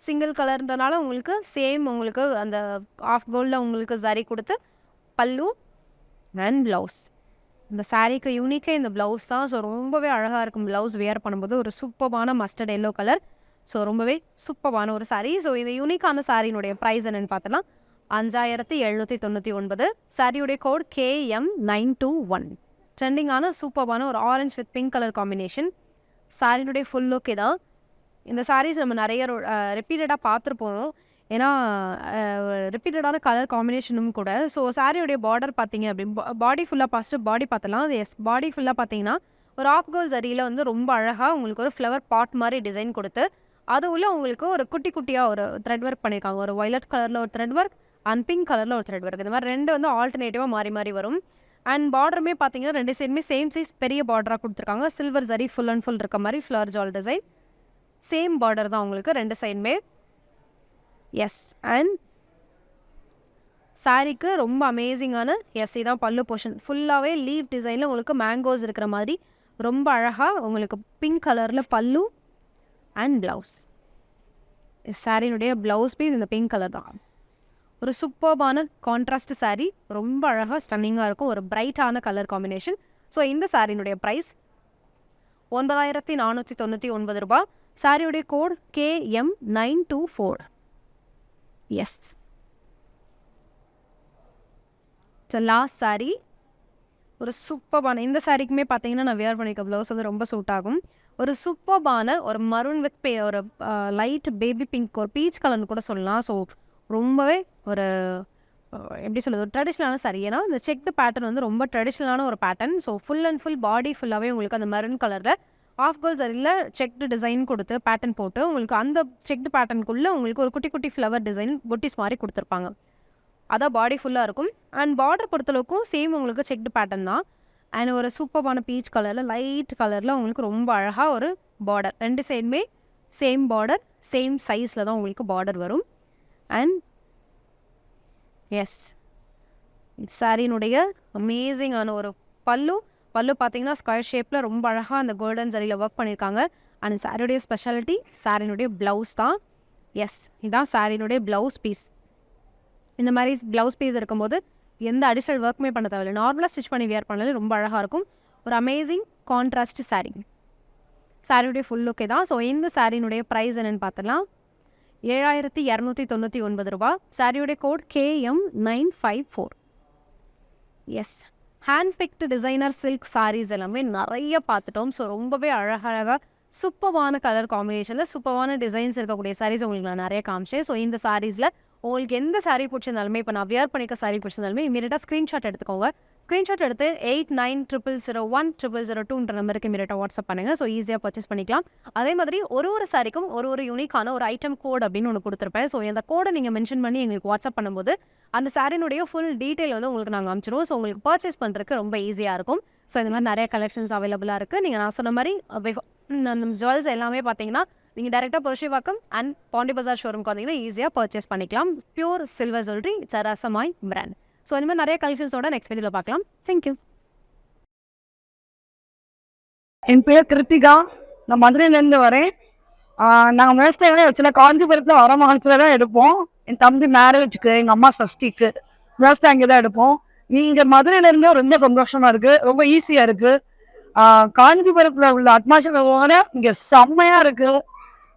சிங்கிள் கலர்ன்றனால உங்களுக்கு சேம் உங்களுக்கு அந்த ஆஃப் கோல்டில் உங்களுக்கு சரி கொடுத்து பல்லு அண்ட் ப்ளவுஸ். இந்த சாரீக்கு யூனிக்கே இந்த ப்ளவுஸ் தான். ஸோ ரொம்பவே அழகாக இருக்கும் ப்ளவுஸ் வியர் பண்ணும்போது. ஒரு சூப்பரான மஸ்டர்ட் எல்லோ கலர். ஸோ ரொம்பவே சூப்பரான ஒரு சாரீ. ஸோ இந்த யூனிக்கான சாரியினுடைய ப்ரைஸ் என்னென்னு பார்த்தோன்னா 5799. சாரியுடைய கோட் KM921. ட்ரெண்டிங்கான சூப்பரான ஒரு orange with pink colour combination. சாரியினுடைய ஃபுல் லுக் இதான். இந்த சாரீஸ் நம்ம நிறைய ரிப்பீட்டடாக பார்த்துருப்போம், ஏன்னா ரிப்பீட்டடான கலர் காம்பினேஷனும் கூட. ஸோ சாரியுடைய பார்டர் பார்த்தீங்க அப்படின்னு பாடி ஃபுல்லாக ஃபஸ்ட்டு பாடி பார்த்தலாம். அது எஸ் பாடி ஃபுல்லாக பார்த்தீங்கன்னா ஒரு ஆஃப் கோல் சரியில் வந்து ரொம்ப அழகாக உங்களுக்கு ஒரு ஃப்ளவர் பாட் மாதிரி டிசைன் கொடுத்து அது உள்ள உங்களுக்கு ஒரு குட்டி குட்டியாக ஒரு த்ரெட் ஒர்க் பண்ணியிருக்காங்க. ஒரு வயலட் கலரில் ஒரு த்ரெட் ஒர்க் அண்ட் பிங்க் கலரில் ஒரு த்ரெட் ஒர்க். இந்த மாதிரி 2 வந்து ஆல்டர்னேட்டிவாக மாறி மாறி வரும். அண்ட் பார்டருமே பார்த்தீங்கன்னா 2 சைடுமே சேம் சைஸ் பெரிய பார்டராக கொடுத்துருக்காங்க. சில்வர் சரி ஃபுல் அண்ட் ஃபுல் இருக்க மாதிரி ஃப்ளவர் ஜால் டிசைன். சேம் பார்டர் தான் உங்களுக்கு 2 சைடுமே. எஸ் அண்ட் சாரீக்கு ரொம்ப அமேசிங்கான இதான் பல்லு போர்ஷன். ஃபுல்லாகவே லீவ் டிசைனில் உங்களுக்கு மேங்கோஸ் இருக்கிற மாதிரி ரொம்ப அழகாக உங்களுக்கு பிங்க் கலரில் பல்லு அண்ட் ப்ளவுஸ். சாரியினுடைய ப்ளவுஸ் பீஸ் இந்த பிங்க் கலர் தான். ஒரு சூப்பர்பான கான்ட்ராஸ்ட் சாரீ, ரொம்ப அழகாக ஸ்டன்னிங்காக இருக்கும். ஒரு பிரைட்டான கலர் காம்பினேஷன். ஸோ இந்த சாரியினுடைய ப்ரைஸ் 9499 ரூபாய். சாரியுடைய code KM924. Yes so last sari ஒரு சூப்பர்பான, இந்த சாரீக்குமே பார்த்தீங்கன்னா நான் வியர் பண்ணிக்க ப்ளவுஸ் வந்து ரொம்ப சூட் ஆகும். ஒரு சூப்பர்பான ஒரு மரூன் வித் ஒரு லைட் பேபி பிங்க், ஒரு பீச் கலர்னு கூட சொல்லலாம். ஸோ ரொம்பவே ஒரு எப்படி சொல்கிறது, ஒரு ட்ரெடிஷ்னலான சாரீ. ஏன்னா இந்த செக்டு பேட்டர்ன் வந்து ரொம்ப ட்ரெடிஷ்னலான ஒரு pattern. So full and full body ஃபுல்லாகவே உங்களுக்கு அந்த மெரூன் கலரில் ஆஃப் கோல் சரியில் செக்டு டிசைன் கொடுத்து பேட்டர்ன் போட்டு உங்களுக்கு அந்த செக்டு பேட்டர்னுக்குள்ளே உங்களுக்கு ஒரு குட்டி குட்டி ஃப்ளவர் டிசைன் பொட்டிஸ் மாதிரி கொடுத்துருப்பாங்க. அதான் பாடி ஃபுல்லாக இருக்கும். அண்ட் பார்டர் பொறுத்தளவுக்கும் சேம் உங்களுக்கு செக்டு பேட்டர்ன் தான். அண்ட் ஒரு சூப்பர்பான பீச் கலரில் லைட் கலரில் உங்களுக்கு ரொம்ப அழகாக ஒரு பார்டர். 2 சைடுமே சேம் பார்டர், சேம் சைஸில் தான் உங்களுக்கு பார்டர் வரும். அண்ட் எஸ் சாரியினுடைய அமேசிங்கான ஒரு பல்லு பார்த்தீங்கன்னா ஸ்கொயர் ஷேப்பில் ரொம்ப அழகாக அந்த கோல்டன் சரியில் ஒர்க் பண்ணியிருக்காங்க. அண்ட் சாரியுடைய ஸ்பெஷாலிட்டி சாரியினுடைய ப்ளவுஸ் தான். எஸ் இதுதான் சாரியினுடைய ப்ளவுஸ் பீஸ். இந்த மாதிரி ப்ளவுஸ் பீஸ் இருக்கும்போது எந்த அடிஷ்னல் ஒர்க்குமே பண்ண தேவையில்லை, நார்மலாக ஸ்டிச் பண்ணி வியர் பண்ணாலே ரொம்ப அழகாக இருக்கும். ஒரு அமேசிங் கான்ட்ராஸ்ட் சாரீ. சாரியுடைய ஃபுல் லுக்கே தான். ஸோ இந்த சாரியினுடைய ப்ரைஸ் என்னென்னு பார்த்தலாம் 7299 ரூபாய். சாரியுடைய code KM954. Yes hand picked designer silk saris எல்லாமே நிறைய பார்த்துட்டோம். ஸோ ரொம்பவே அழகழகாக சூப்பரான கலர் காம்பினேஷனில் சூப்பரான டிசைன்ஸ் இருக்கக்கூடிய சாரீஸ் உங்களுக்கு நான் நிறைய காமிச்சேன். ஸோ இந்த சாரீஸில் உங்களுக்கு எந்த சாரீ பிடிச்சிருந்தாலுமே, இப்போ நான் வியர் பண்ணிக்க சாரீ பிடிச்சிருந்தாலுமே இமீடியட்டாக ஸ்க்ரீன்ஷாட் எடுத்துக்கோங்க. ஸ்க்ரீன்ஷாட் எடுத்து 8900010002 நம்பருக்கு இமீடியட்டாக வாட்ஸ்அப் பண்ணுங்கள். ஸோ ஈஸியாக பர்ச்சேஸ் பண்ணிக்கலாம். அதே மாதிரி ஒரு சாரிக்கும் ஒரு யூனிக்கான ஒரு ஐட்டம் கோட் அப்படின்னு ஒன்று கொடுத்துருப்பேன். ஸோ இந்த கோடை நீங்கள் மென்ஷன் பண்ணி எங்களுக்கு வாட்ஸ்அப் பண்ணும்போது அந்த சாரினுடைய ஃபுல் டீட்டெயில் வந்து உங்களுக்கு நாங்கள் அனுப்பிச்சிடுவோம். ஸோ உங்களுக்கு பர்ச்சேஸ் பண்ணுறதுக்கு ரொம்ப ஈஸியாக இருக்கும். ஸோ இந்த மாதிரி நிறைய கலெக்ஷன்ஸ் அவைலபிளாக இருக்குது. நீங்கள் நான் சொன்ன மாதிரி ஜுவல்ஸ் எல்லாமே பார்த்தீங்கன்னா நீங்கள் டேரெக்டாக புரஷிவாக்கம் அண்ட் பாண்டி பஜார் ஷோரூம்க்கு வந்தீங்கன்னா ஈஸியாக பர்ச்சேஸ் பண்ணிக்கலாம். பியூர் சில்வர் ஜுவல்லரி, சராசமாய் பிராண்ட். ஸோ இந்த மாதிரி நிறைய கலெக்ஷன்ஸோட நெக்ஸ்ட் வீடியோவில் பார்க்கலாம். தேங்க்யூ. என் பேர் கிருத்திகா, நான் மதுரையிலேருந்து வரேன். நாங்கள் விவசாயம் வச்சுல காஞ்சிபுரத்தில் வரமகலத்தில் தான் எடுப்போம். என் தம்பி மேரேஜுக்கு, எங்கள் அம்மா சஷ்டிக்கு விவசாயம் அங்கே தான் எடுப்போம். நீங்கள் மதுரையிலேருந்து ரொம்ப சந்தோஷமாக இருக்குது, ரொம்ப ஈஸியாக இருக்குது. காஞ்சிபுரத்தில் உள்ள அட்மாஸ்பியர் இங்கே செம்மையாக இருக்குது.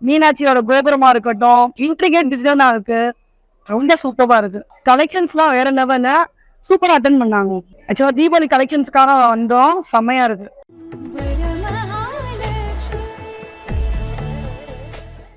மீனாட்சியோட கோபுரமாக இருக்கட்டும், இன்ட்ரிகேட் டிசைனாக இருக்குது, ரொம்ப சூப்பராக இருக்குது. கலெக்ஷன்ஸ்லாம் வேறு லெவலில். சூப்பரா அட்டன் பண்ணாங்க. ஆக்சுவலா தீபாவளி கலெக்ஷன்ஸ்க்காக வந்தோம், செம்மையா இருக்கு.